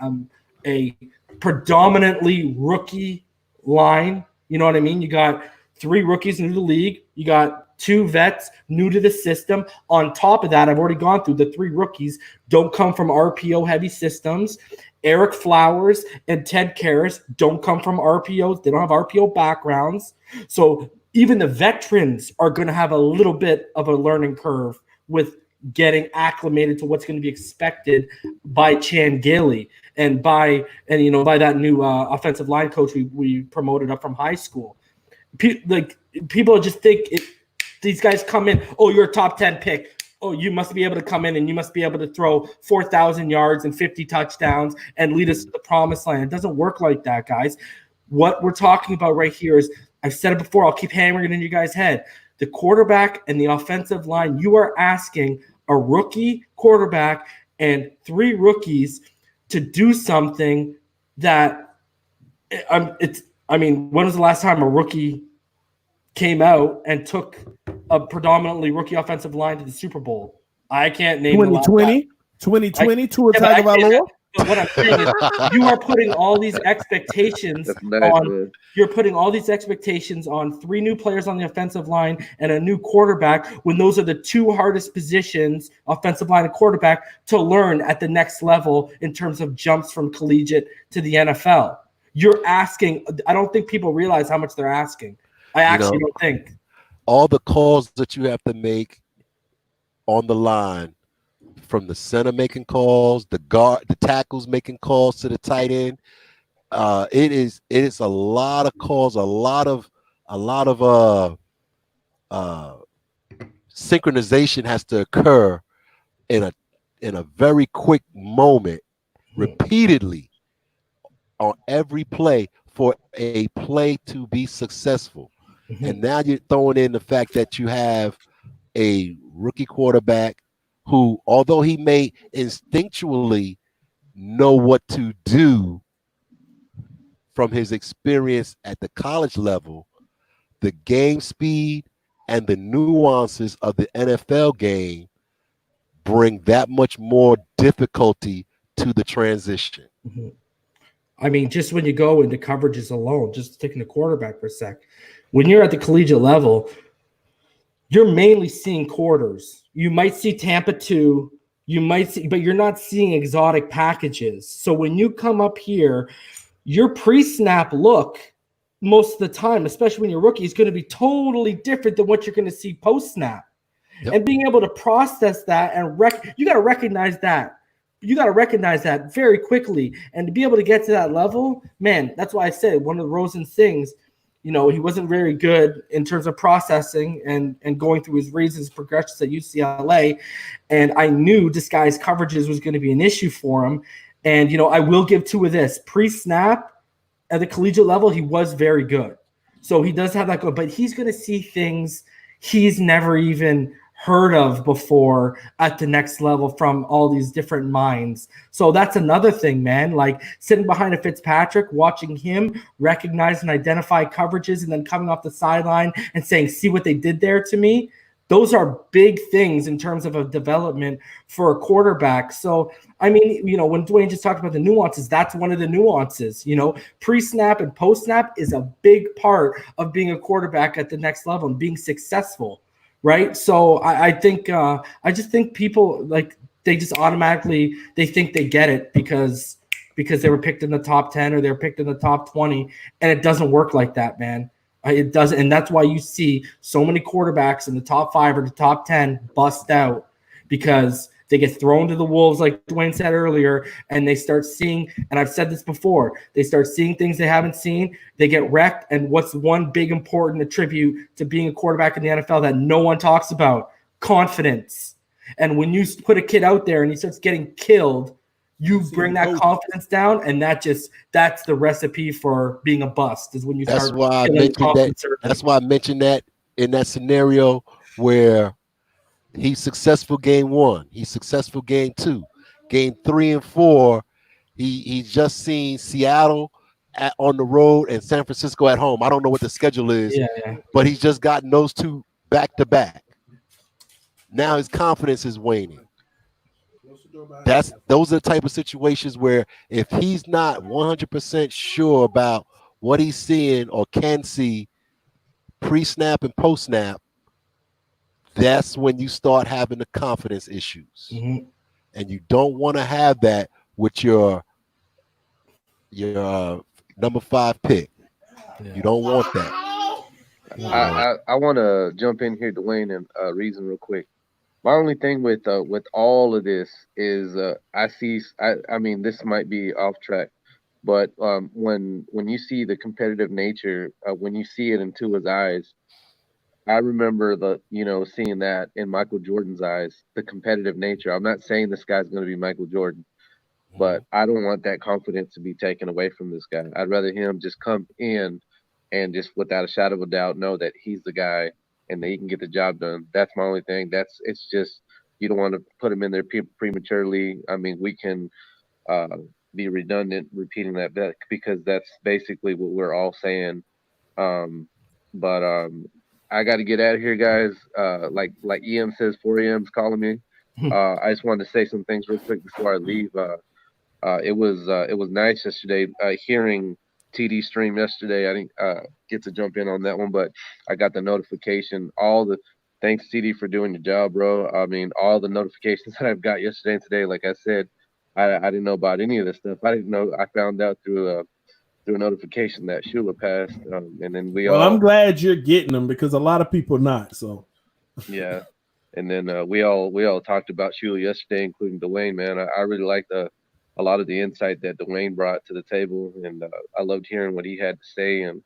a predominantly rookie line, you know what I mean? You got three rookies new to the league. You got two vets new to the system. On top of that, I've already gone through the three rookies don't come from RPO-heavy systems. Eric Flowers and Ted Karras don't come from RPOs. They don't have RPO backgrounds. So even the veterans are going to have a little bit of a learning curve with getting acclimated to what's going to be expected by Chan Gailey and by that new offensive line coach we promoted up from high school. People just think these guys come in, oh, you're a top 10 pick. Oh, you must be able to come in and you must be able to throw 4,000 yards and 50 touchdowns and lead us to the promised land. It doesn't work like that, guys. What we're talking about right here is, I've said it before, I'll keep hammering it in your guys' head. The quarterback and the offensive line, you are asking a rookie quarterback and three rookies to do something that when was the last time a rookie came out and took a predominantly rookie offensive line to the Super Bowl? I can't name 2020 Tua Tagovailoa. But what I'm saying is, you are putting all these expectations on three new players on the offensive line and a new quarterback, when those are the two hardest positions, offensive line and quarterback, to learn at the next level in terms of jumps from collegiate to the NFL. You're asking. I don't think people realize how much they're asking. I actually don't think. All the calls that you have to make on the line, from the center making calls, the tackles making calls to the tight end, it is a lot of calls, a lot of synchronization has to occur in a very quick moment, repeatedly on every play for a play to be successful. Mm-hmm. And now you're throwing in the fact that you have a rookie quarterback who, although he may instinctually know what to do from his experience at the college level, the game speed and the nuances of the NFL game bring that much more difficulty to the transition. Mm-hmm. I mean, just when you go into coverages alone, just taking the quarterback for a sec, when you're at the collegiate level, you're mainly seeing quarters. You might see Tampa 2, but you're not seeing exotic packages. So when you come up here, your pre-snap look most of the time, especially when you're rookie, is going to be totally different than what you're going to see post-snap. Yep. And being able to process that and you got to recognize that. You got to recognize that very quickly. And to be able to get to that level, man, that's why I said one of Rosen's things, he wasn't very good in terms of processing and going through his reads, his progressions at UCLA. And I knew disguised coverages was going to be an issue for him. And, I will give Tua this. Pre-snap at the collegiate level, he was very good. So he does have that good, but he's going to see things he's never even heard of before at the next level from all these different minds. So that's another thing, man. Like sitting behind a Fitzpatrick, watching him recognize and identify coverages and then coming off the sideline and saying, see what they did there to me. Those are big things in terms of a development for a quarterback. So, I mean, you know, when Dwayne just talked about the nuances, that's one of the nuances. You know, pre-snap and post-snap is a big part of being a quarterback at the next level and being successful, right? So I think I just think people like they just automatically they think they get it because they were picked in the top 10 or they're picked in the top 20, and it doesn't work like that, man. It doesn't, and that's why you see so many quarterbacks in the top 5 or the top 10 bust out because they get thrown to the wolves, like Dwayne said earlier, and they start seeing, and I've said this before, they start seeing things they haven't seen, they get wrecked, and what's one big important attribute to being a quarterback in the NFL that no one talks about? Confidence. And when you put a kid out there and he starts getting killed, you bring that confidence down, and that's the recipe for being a bust is when you That's start. why I mentioned that. That's why I mentioned that in that scenario where he's successful game 1, he's successful game 2, game 3 and 4. He's just seen Seattle on the road and San Francisco at home. I don't know what the schedule is, but he's just gotten those 2 back to back. Now his confidence is waning. Those are the type of situations where if he's not 100% sure about what he's seeing or can see pre-snap and post-snap, that's when you start having the confidence issues. Mm-hmm. And you don't want to have that with your number 5 pick. Yeah. You don't want that. I want to jump in here, Dwayne, and reason real quick. My only thing with all of this is I mean, this might be off track, but when you see the competitive nature, when you see it in Tua's eyes, I remember seeing that in Michael Jordan's eyes, the competitive nature. I'm not saying this guy's going to be Michael Jordan, but I don't want that confidence to be taken away from this guy. I'd rather him just come in and just without a shadow of a doubt know that he's the guy and that he can get the job done. That's my only thing. It's just you don't want to put him in there prematurely. I mean, we can be redundant repeating that because that's basically what we're all saying. But I got to get out of here, guys. Like EM says, 4 a.m. is calling me. I just wanted to say some things real quick before I leave. It was nice yesterday hearing TD stream yesterday. I didn't get to jump in on that one, but I got the notification. Thanks, TD, for doing your job, bro. I mean, all the notifications that I've got yesterday and today, like I said, I didn't know about any of this stuff. I didn't know. I found out through a notification that Shula passed, and then I'm glad you're getting them because a lot of people not. So yeah, and then we all talked about Shula yesterday, including Dwayne. Man, I really liked a lot of the insight that Dwayne brought to the table, and I loved hearing what he had to say, and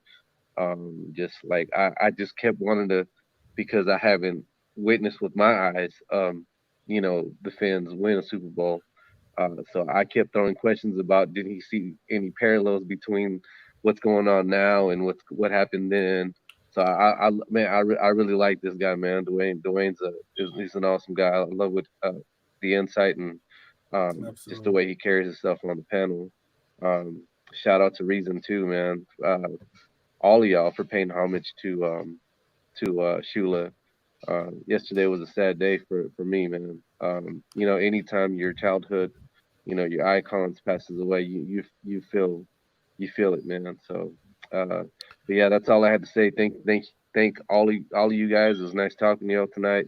just like I just kept wanting to, because I haven't witnessed with my eyes, the Fins win a Super Bowl. So I kept throwing questions about did he see any parallels between what's going on now and what happened then. So I really like this guy, man. Dwayne's he's an awesome guy. I love the insight and just the way he carries himself on the panel. Shout out to Reason too, man. All of y'all for paying homage to Shula. Yesterday was a sad day for me, man. Anytime your childhood, your icons passes away, you feel it, man. So, but yeah, that's all I had to say. Thank all of you guys. It was nice talking to y'all tonight.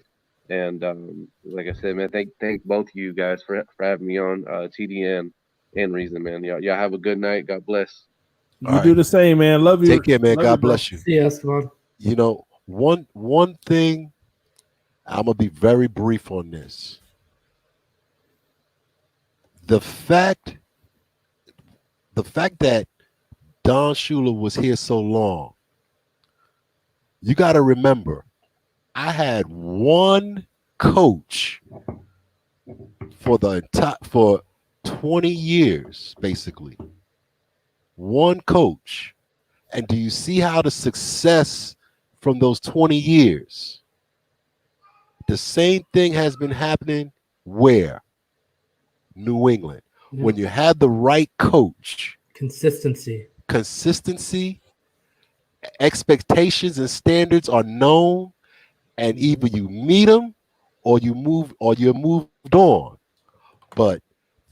And like I said, man, thank both of you guys for having me on TDN and Reason, man. Y'all have a good night. God bless. You do the same, man. Love you. Take care, man. God bless you. Yes, man. One thing, I'm gonna be very brief on this. The fact that Don Shula was here so long, you got to remember, I had one coach for 20 years, basically. One coach. And do you see how the success from those 20 years? The same thing has been happening where? New England. Yeah. When you have the right coach. Consistency, expectations and standards are known, and either you meet them or you're moved on. But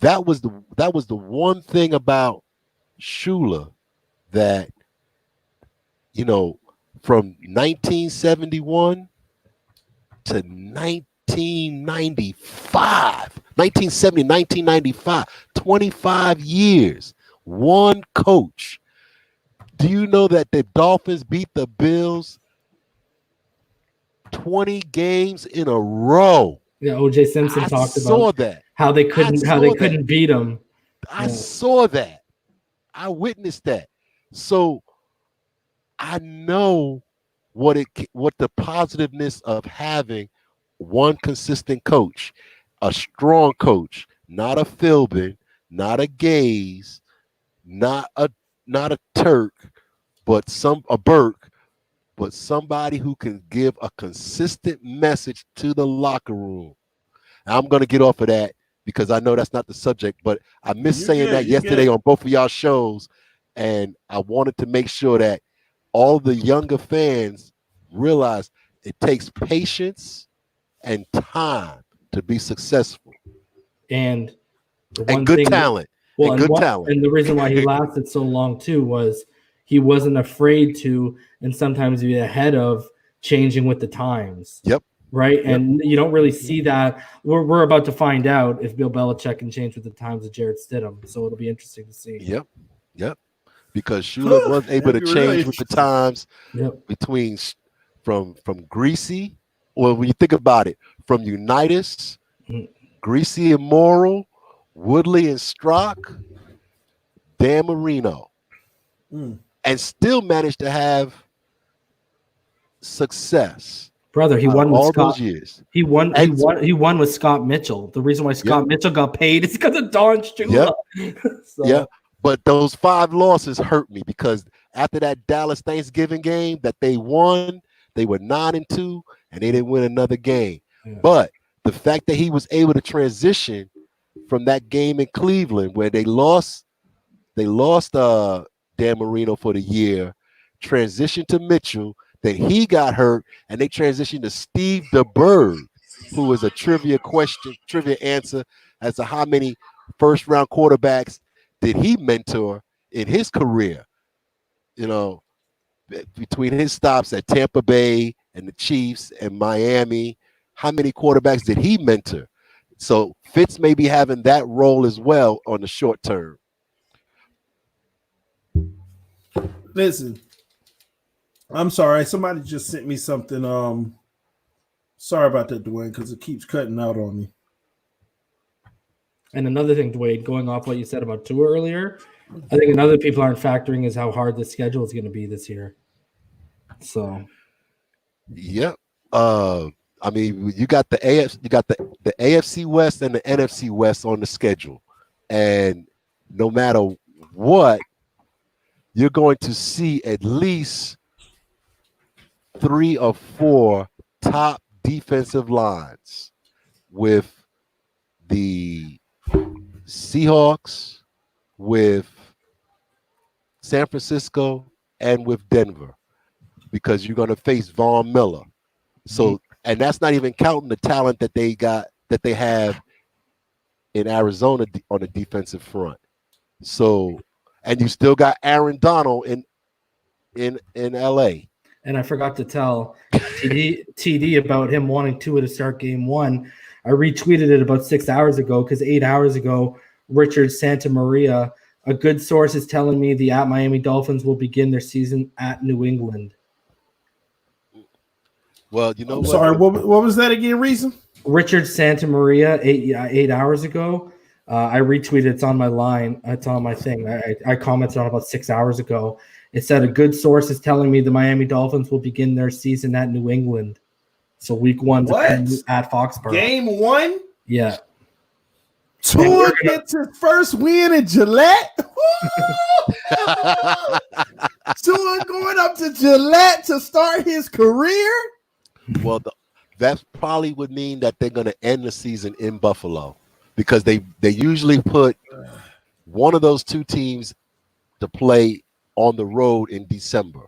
that was the one thing about Shula that, from 1971 to 1995, 25 years, one coach. Do you know that the Dolphins beat the Bills 20 games in a row? Yeah, OJ Simpson talked about that. how they couldn't beat him. I saw that. I witnessed that. So I know what the positiveness of having one consistent coach, a strong coach, not a Philbin, not a Gaze, not a Turk, but a Burke, but somebody who can give a consistent message to the locker room. Now, I'm going to get off of that because I know that's not the subject, but I missed saying that yesterday on both of y'all shows, and I wanted to make sure that all the younger fans realize it takes patience and time to be successful. And good talent. And the reason why he lasted so long too was he wasn't afraid to, and sometimes be ahead of changing with the times. Yep. Right. Yep. And you don't really see that. We're about to find out if Bill Belichick can change with the times of Jared Stidham. So it'll be interesting to see. Yep. Because Shula was able to change with the times between from Greasy, or when you think about it, from Unitas, Greasy and Morrill, Woodley and Strock, Dan Marino, and still managed to have success. Brother, he won with all Scott. Those years. He won with Scott Mitchell. The reason why Scott Mitchell got paid is because of Don Shula. Yeah. But those 5 losses hurt me because after that Dallas Thanksgiving game that they won, they were 9-2 and they didn't win another game. Yeah. But the fact that he was able to transition from that game in Cleveland where they lost Dan Marino for the year, transitioned to Mitchell, then he got hurt, and they transitioned to Steve DeBerg, who is a trivia answer as to how many first-round quarterbacks did he mentor in his career? Between his stops at Tampa Bay and the Chiefs and Miami, how many quarterbacks did he mentor? So Fitz may be having that role as well on the short term. Listen, I'm sorry. Somebody just sent me something. Sorry about that, Dwayne, because it keeps cutting out on me. And another thing, Dwayne, going off what you said about Tua earlier, I think another people aren't factoring is how hard the schedule is going to be this year. So, yep. I mean, you got the AFC West and the NFC West on the schedule, and no matter what, you're going to see at least 3 or 4 top defensive lines with the Seahawks, with San Francisco, and with Denver, because you're going to face Von Miller. So, and that's not even counting the talent that they have in Arizona on the defensive front. So, and you still got Aaron Donald in LA. And I forgot to tell TD about him wanting Tua to start game 1. I retweeted it about 6 hours ago because 8 hours ago, Richard Santamaria, a good source is telling me the Miami Dolphins will begin their season at New England. Well, you know, sorry, what was that again? Reason? Richard Santamaria, 8 hours ago. I retweeted. It's on my line. It's on my thing. I commented on about 6 hours ago. It said a good source is telling me the Miami Dolphins will begin their season at New England. So week 1 at Foxborough. Game 1? Yeah. Tua gets his first win in Gillette. Tua going up to Gillette to start his career. Well, that probably would mean that they're going to end the season in Buffalo, because they usually put one of those 2 teams to play on the road in December.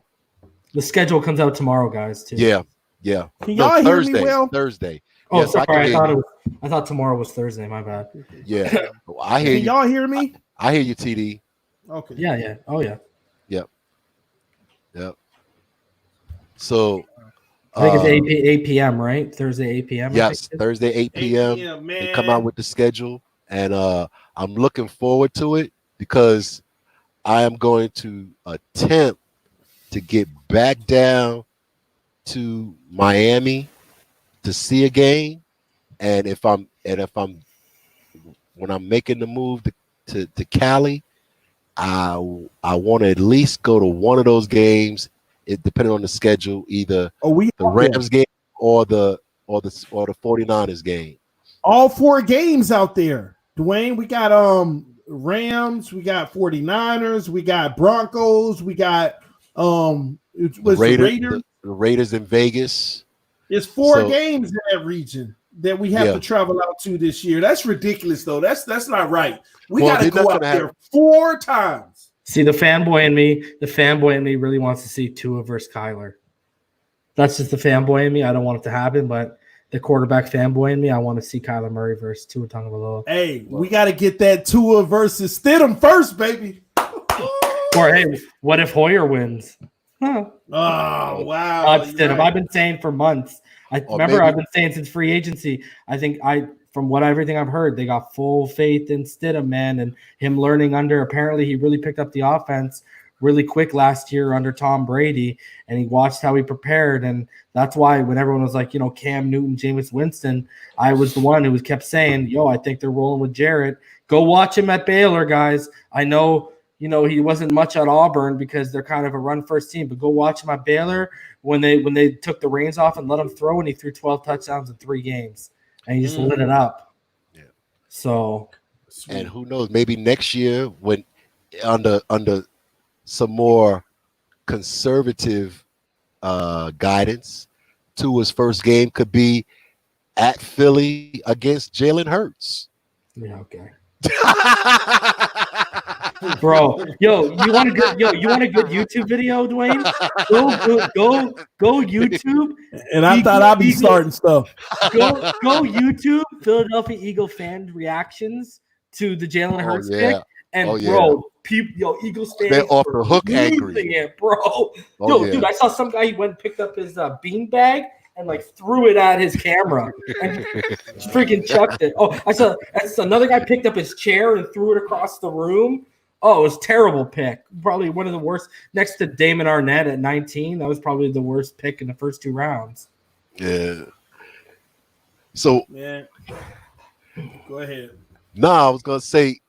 The schedule comes out tomorrow, guys, too. Yeah. Yeah. Can y'all hear me Thursday. well? Thursday. Oh, Yes, I sorry. can I thought tomorrow was Thursday. My bad. Yeah. I hear Can you. y'all hear me? I hear you, TD. Okay. Yeah. Oh, yeah. Yep. So I think it's 8 p.m., right? Thursday, 8 p.m. yes, Thursday, 8 p.m. 8 p.m., They come out man. with the schedule, and I'm looking forward to it because I am going to attempt to get back down to Miami to see a game, and if I'm when I'm making the move to Cali, I want to at least go to one of those games. It depending on the schedule, either We the Rams game or the 49ers game. all 4 games out there. Dwayne, we got Rams, we got 49ers, we got Broncos, we got the Raiders. The Raiders in Vegas. There's 4 games in that region that we have to travel out to this year. That's ridiculous, though. That's not right. We got to go out there 4 times. See, the fanboy in me really wants to see Tua versus Kyler. That's just the fanboy in me. I don't want it to happen, but the quarterback fanboy in me, I want to see Kyler Murray versus Tua Tagovailoa. Hey, we got to get that Tua versus Stidham first, baby. Or hey, what if Hoyer wins? Huh. Oh, wow. Stidham. I've been saying for months. I've been saying since free agency. I think from everything I've heard, they got full faith in Stidham, man, and him learning under. Apparently, he really picked up the offense really quick last year under Tom Brady, and he watched how he prepared, and that's why when everyone was like, Cam Newton, Jameis Winston, I was the one who kept saying, I think they're rolling with Jarrett. Go watch him at Baylor, guys. I know, he wasn't much at Auburn because they're kind of a run-first team, but go watch him at Baylor when they took the reins off and let him throw, and he threw 12 touchdowns in 3 games, and he just lit it up. Yeah. So, and who knows? Maybe next year, when under some more conservative guidance, Tua's first game could be at Philly against Jalen Hurts. Yeah. Okay. Bro, you want a good YouTube video, Dwayne? Go YouTube. And I thought I'd be starting stuff. Go YouTube Philadelphia Eagle fan reactions to the Jalen Hurts pick. And bro, Eagles fans they're off the hook angry. It, bro. Dude, I saw some guy, he went and picked up his bean bag and threw it at his camera and just freaking chucked it. Oh, I saw another guy picked up his chair and threw it across the room. Oh, it was a terrible pick. Probably one of the worst. Next to Damon Arnett at 19, that was probably the worst pick in the first 2 rounds. Yeah. So, man, go ahead. I was gonna say,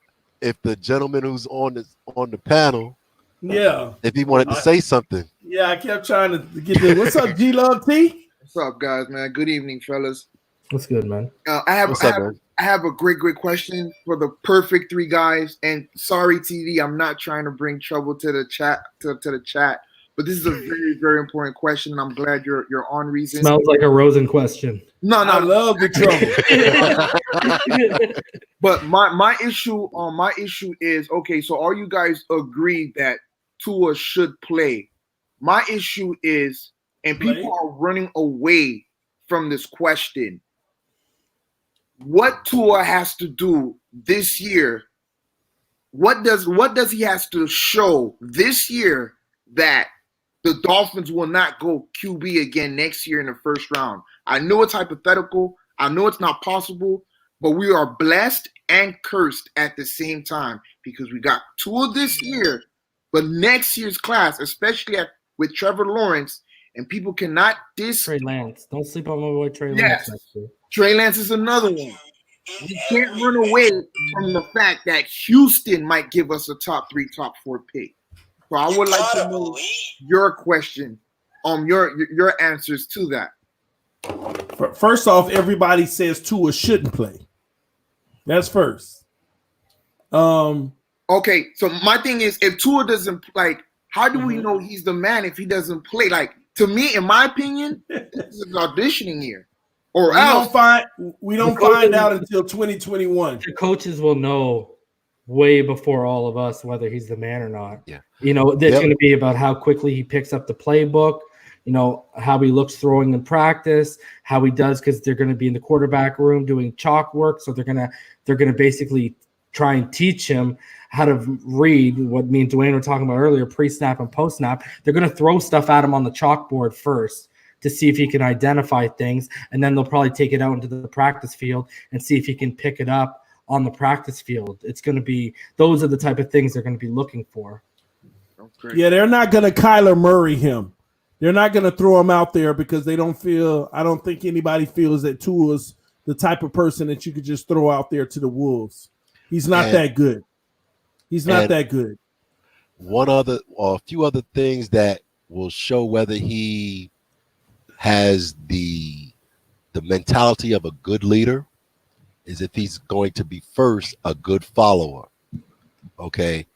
if the gentleman who's on the panel, if he wanted to say something. Yeah, I kept trying to get there. What's up, G Love T? What's up, guys, man? Good evening, fellas. What's good, man? I have a great question for the perfect 3 guys. And sorry, TV, I'm not trying to bring trouble to the chat to the chat, but this is a very, very important question, and I'm glad you're on reason. Smells like a Rosen question. No, I love the trouble. But my issue is, okay, so all you guys agree that Tua should play. My issue is, and people are running away from this question, what Tua has to do this year, what does he has to show this year that the Dolphins will not go QB again next year in the first round? I know it's hypothetical. I know it's not possible, but we are blessed and cursed at the same time because we got Tua this year, but next year's class, especially with Trevor Lawrence, and people cannot Trey Lance. Don't sleep on my boy Trey Lance. Lance. Trey Lance is another one. We can't run away from the fact that Houston might give us a top 3, top 4 pick. So I would like to know your question, your answers to that. First off, everybody says Tua shouldn't play. That's first. Okay, so my thing is, if Tua doesn't how do we know he's the man if he doesn't play? To me, in my opinion, this is an auditioning year. Or we don't find out until 2021. The coaches will know way before all of us whether he's the man or not. Yeah. That's going to be about how quickly he picks up the playbook. how he looks throwing in practice, how he does, because they're going to be in the quarterback room doing chalk work. So they're gonna basically try and teach him how to read what me and Dwayne were talking about earlier, pre-snap and post-snap. They're going to throw stuff at him on the chalkboard first to see if he can identify things, and then they'll probably take it out into the practice field and see if he can pick it up on the practice field. It's going to be – those are the type of things they're going to be looking for. Yeah, they're not going to Kyler Murray him. They're not going to throw him out there because they don't feel – I don't think anybody feels that Tua's the type of person that you could just throw out there to the wolves. He's not that good. He's not that good. A few other things that will show whether he has the mentality of a good leader is if he's going to be first a good follower. Okay.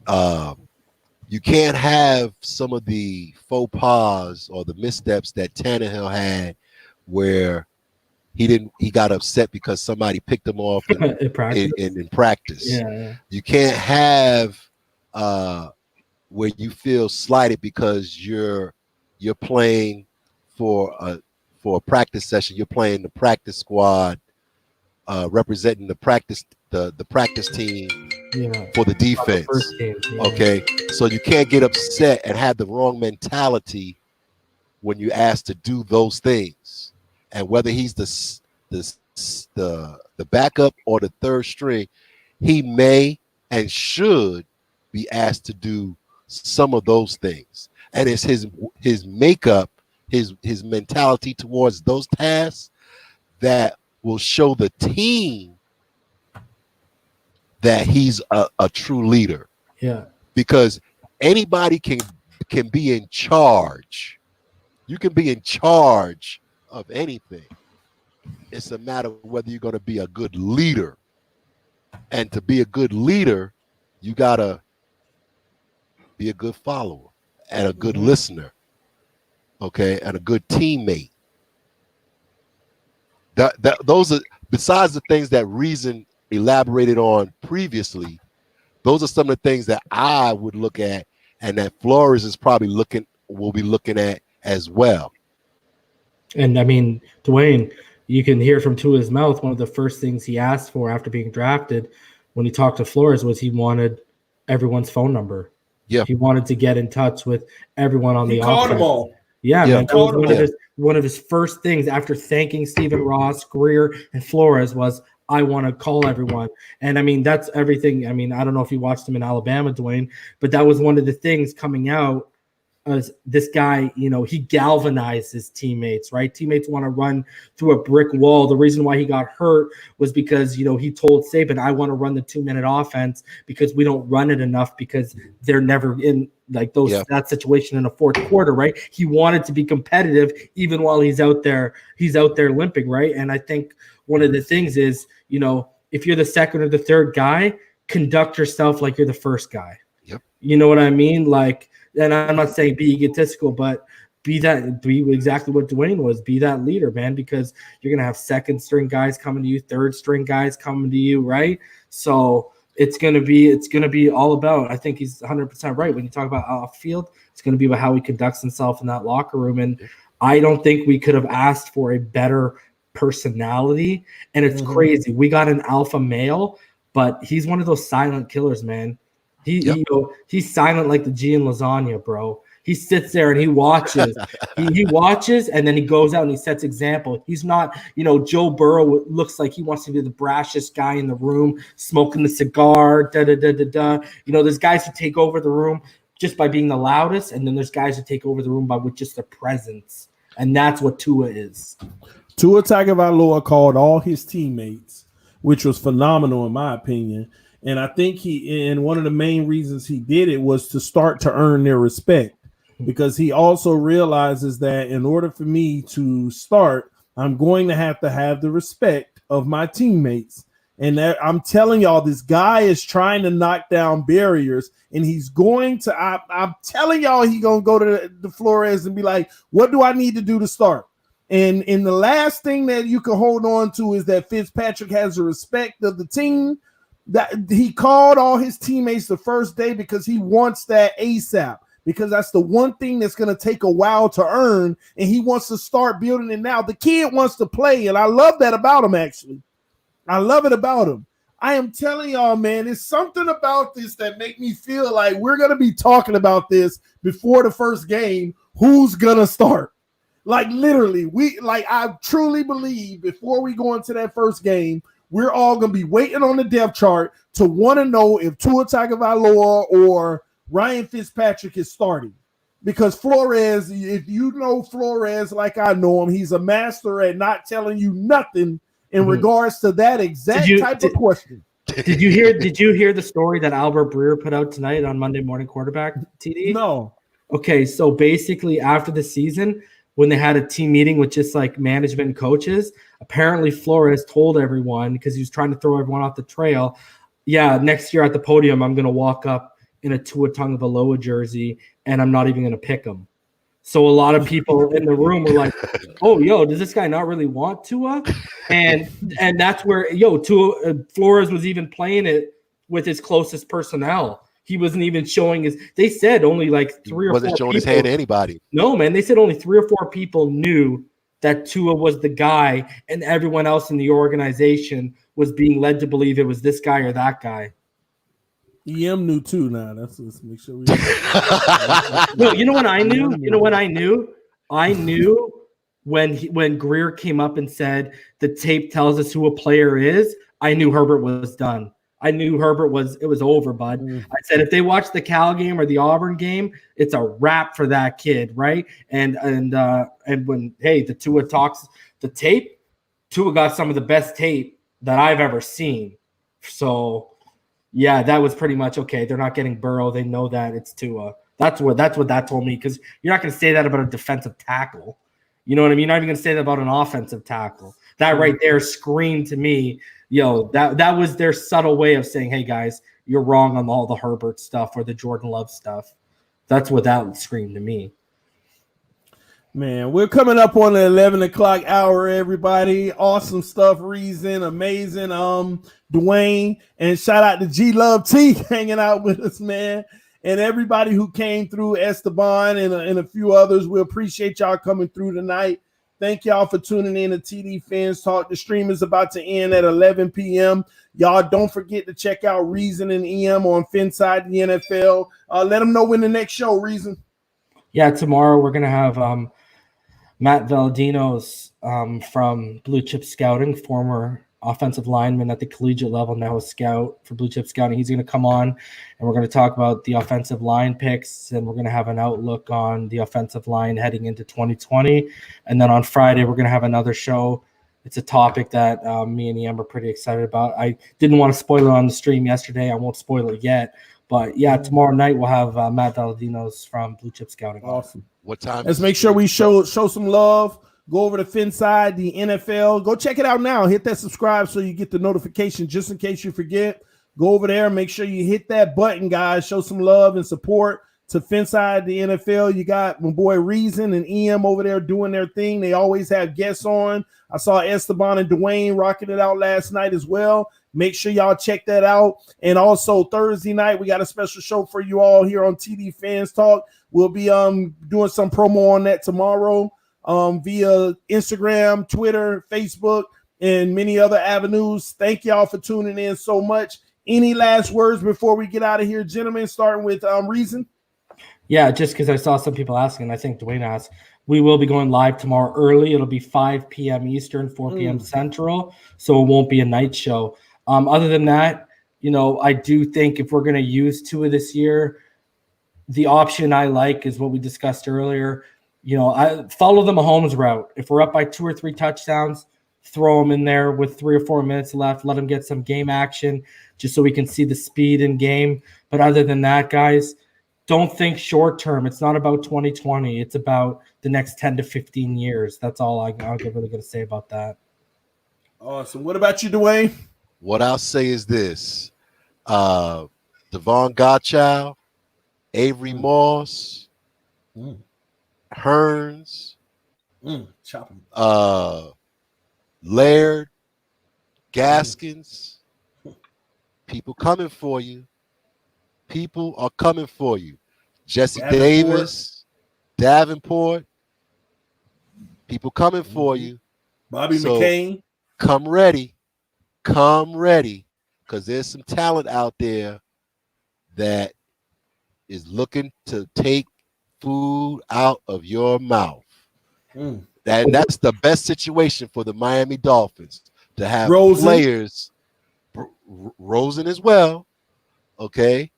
You can't have some of the faux pas or the missteps that Tannehill had where he got upset because somebody picked him off in practice. Yeah. You can't have where you feel slighted because you're playing for a practice session. You're playing the practice squad, representing the practice team for the defense. The first team, yeah. Okay, so you can't get upset and have the wrong mentality when you're asked to do those things. And whether he's the backup or the third string, he may and should be asked to do some of those things. And it's his makeup, his mentality towards those tasks that will show the team that he's a true leader. Yeah. Because anybody can be in charge. You can be in charge of anything. It's a matter of whether you're going to be a good leader. And to be a good leader, you got to be a good follower and a good listener. Okay, and a good teammate. Those are, besides the things that Reason elaborated on previously, those are some of the things that I would look at and that Flores is probably will be looking at as well. And I mean, Dwayne, you can hear from Tua's mouth, one of the first things he asked for after being drafted when he talked to Flores was he wanted everyone's phone number. Yeah. He wanted to get in touch with everyone on the offense. He called them all. Yeah, Yeah. man. That was one of his first things after thanking Stephen Ross, Greer, and Flores was, I want to call everyone. And I mean, that's everything. I mean, I don't know if you watched him in Alabama, Dwayne, but that was one of the things coming out as this guy, he galvanized his teammates, right? Teammates want to run through a brick wall. The reason why he got hurt was because, he told Saban, I want to run the 2-minute offense because we don't run it enough because they're never in like that situation in the fourth quarter, right? He wanted to be competitive even while he's out there limping, right? And I think one of the things is, if you're the second or the third guy, conduct yourself like you're the first guy. Yep. You know what I mean? Like, and I'm not saying be egotistical, but be exactly what Dwayne was. Be that leader, man, because you're gonna have second string guys coming to you, third string guys coming to you, right? So it's gonna be all about. I think he's 100% right when you talk about off field. It's gonna be about how he conducts himself in that locker room, and I don't think we could have asked for a better personality. And it's crazy. We got an alpha male, but he's one of those silent killers, man. He's silent like the G in lasagna, bro. He sits there and he watches. he watches and then he goes out and he sets example. He's not, Joe Burrow looks like he wants to be the brashest guy in the room, smoking the cigar, There's guys who take over the room just by being the loudest, and then there's guys who take over the room with just their presence. And that's what Tua is. Tua Tagovailoa called all his teammates, which was phenomenal in my opinion. And I think one of the main reasons he did it was to start to earn their respect, because he also realizes that in order for me to start, I'm going to have the respect of my teammates. And that I'm telling y'all, this guy is trying to knock down barriers, and he's going to, I'm telling y'all, he's going to go to the Flores and be like, what do I need to do to start? And the last thing that you can hold on to is that Fitzpatrick has the respect of the team. That he called all his teammates the first day because he wants that ASAP, because that's the one thing that's going to take a while to earn, and he wants to start building it now. The kid wants to play, and I love that about him, actually. I love it about him. I am telling y'all, man, it's something about this that make me feel like we're going to be talking about this before the first game. Who's going to start? Like, literally, I truly believe before we go into that first game, we're all going to be waiting on the depth chart to want to know if Tua Tagovailoa or Ryan Fitzpatrick is starting. Because Flores, if you know Flores like I know him, he's a master at not telling you nothing in regards to that exact type of question. Did you hear the story that Albert Breer put out tonight on Monday Morning Quarterback, TD? No. Okay, so basically after the season, when they had a team meeting with just like management and coaches, apparently Flores told everyone, because he was trying to throw everyone off the trail, yeah, next year at the podium, I'm going to walk up in a Tua Tagovailoa jersey, and I'm not even going to pick him. So a lot of people in the room were like, "Oh, yo, does this guy not really want Tua?" And that's where Tua Flores was even playing it with his closest personnel. He wasn't even showing his. They said only like 3 or 4 wasn't showing people, his hand to anybody. No, man, they said only 3 or 4 people knew that Tua was the guy, and everyone else in the organization was being led to believe it was this guy or that guy. EM knew too. Now let's make sure we. No, you know what I knew? You know what I knew? I knew when Greer came up and said the tape tells us who a player is. I knew Herbert was done. I knew it was over, bud. I said if they watch the Cal game or the Auburn game, it's a wrap for that kid, right? And when the Tua talks the tape, Tua got some of the best tape that I've ever seen. So. Yeah, that was pretty much okay. They're not getting Burrow. They know that it's Tua. That's what that told me, because you're not going to say that about a defensive tackle. You know what I mean? You're not even going to say that about an offensive tackle. That right there screamed to me, that was their subtle way of saying, hey, guys, you're wrong on all the Herbert stuff or the Jordan Love stuff. That's what that screamed to me. Man, we're coming up on the 11 o'clock hour, everybody. Awesome stuff, Reason, amazing. Dwayne, and shout out to G Love T hanging out with us, man. And everybody who came through, Esteban and a few others. We appreciate y'all coming through tonight. Thank y'all for tuning in to TD Fins Talk. The stream is about to end at 11 p.m. Y'all don't forget to check out Reason and EM on Finside the NFL. Let them know when the next show, Reason. Yeah, tomorrow we're going to have Matt Valadinos from Blue Chip Scouting, former offensive lineman at the collegiate level, now a scout for Blue Chip Scouting. He's going to come on, and we're going to talk about the offensive line picks, and we're going to have an outlook on the offensive line heading into 2020. And then on Friday, we're going to have another show. It's a topic that me and EM are pretty excited about. I didn't want to spoil it on the stream yesterday. I won't spoil it yet. But, yeah, tomorrow night we'll have Matt Valadinos from Blue Chip Scouting. Awesome. What time? Let's make sure we show some love. Go over to Finside, the NFL. Go check it out now. Hit that subscribe so you get the notification just in case you forget. Go over there. Make sure you hit that button, guys. Show some love and support to Finside, the NFL. You got my boy Reason and EM over there doing their thing. They always have guests on. I saw Esteban and Dwayne rocking it out last night as well. Make sure y'all check that out. And also Thursday night, we got a special show for you all here on TD Fins Talk. We'll be doing some promo on that tomorrow via Instagram, Twitter, Facebook, and many other avenues. Thank y'all for tuning in so much. Any last words before we get out of here, gentlemen, starting with Reason? Yeah, just because I saw some people asking, I think Dwayne asked, we will be going live tomorrow early. It'll be 5 p.m. Eastern, 4 p.m. Central, so it won't be a night show. Other than that, I do think if we're going to use Tua this year, the option I like is what we discussed earlier. I follow the Mahomes route. If we're up by 2 or 3 touchdowns, throw him in there with 3 or 4 minutes left. Let him get some game action just so we can see the speed in game. But other than that, guys, don't think short term. It's not about 2020. It's about the next 10 to 15 years. That's all I'm really going to say about that. Awesome. What about you, Dwayne? What I'll say is this. Devon Godchild, Avery Moss, Hurns, Laird, Gaskins. People coming for you. People are coming for you. Jesse Davenport. Davis, Davenport. People coming for you. Bobby So, McCain. Come ready, because there's some talent out there that is looking to take food out of your mouth. Mm. That's the best situation for the Miami Dolphins to have Rosen. players, Rosen as well. Okay.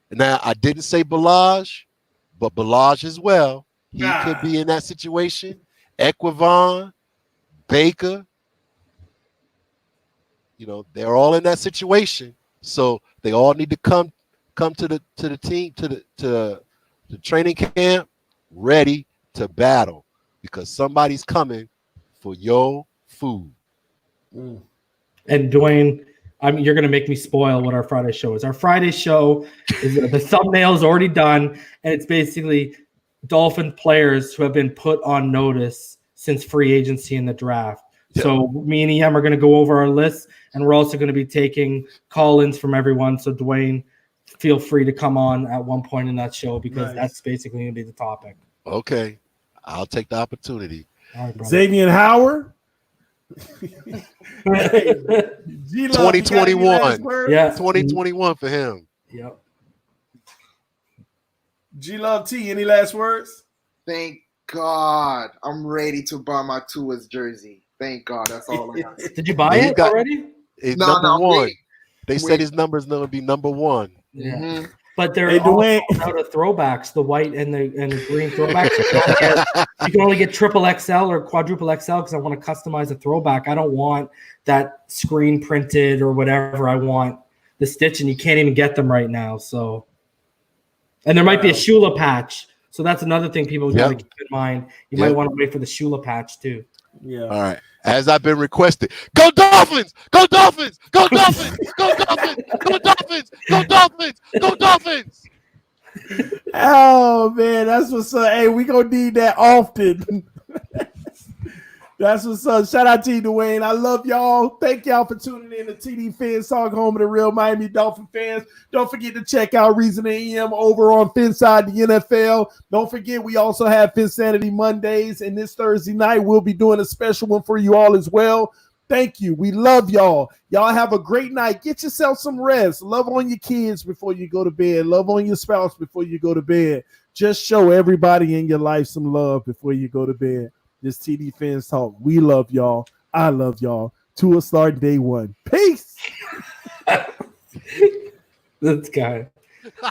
Now I didn't say Balaj, but Balaj as well. He could be in that situation. Equivon, Baker. You know, they're all in that situation. So they all need to come to the team, to the training camp ready to battle, because somebody's coming for your food. Mm. And Dwayne, you're going to make me spoil what our Friday show is. Our Friday show is the thumbnail is already done, and it's basically Dolphin players who have been put on notice since free agency in the draft. Yeah. So me and EM are going to go over our list, and we're also going to be taking call-ins from everyone. So Dwayne, feel free to come on at one point in that show, because that's basically going to be the topic. Okay. I'll take the opportunity. All right, Xavier Howard. 2021. Yeah. 2021 for him. Yep. G-Love T, any last words? Thank God I'm ready to buy my Tua's jersey. Thank God. That's all I got. Did you buy it already? Number one. wait. They said his number is going to be number one. Yeah. Mm-hmm. But they're all out of throwbacks, the white and the green throwbacks. You can only get triple XL or quadruple XL, because I want to customize a throwback. I don't want that screen printed or whatever. I want the stitch, and you can't even get them right now. So, and there might be a Shula patch. So that's another thing people got to keep in mind. You might want to wait for the Shula patch too. Yeah. All right. As I've been requested, go Dolphins! Go Dolphins! Go Dolphins! Go Dolphins! Go Dolphins! Go Dolphins! Go Dolphins! Oh man, that's what's up. Hey, we gonna need that often. That's what's up. Shout out to you, Dwayne. I love y'all. Thank y'all for tuning in to TD Fins Talk, home of the real Miami Dolphin fans. Don't forget to check out Reason AM over on Finside the NFL. Don't forget, we also have Finsanity Mondays, and this Thursday night we'll be doing a special one for you all as well. Thank you. We love y'all. Y'all have a great night. Get yourself some rest. Love on your kids before you go to bed. Love on your spouse before you go to bed. Just show everybody in your life some love before you go to bed. This TD Fins Talk. We love y'all. I love y'all. Tua start day one. Peace. This guy.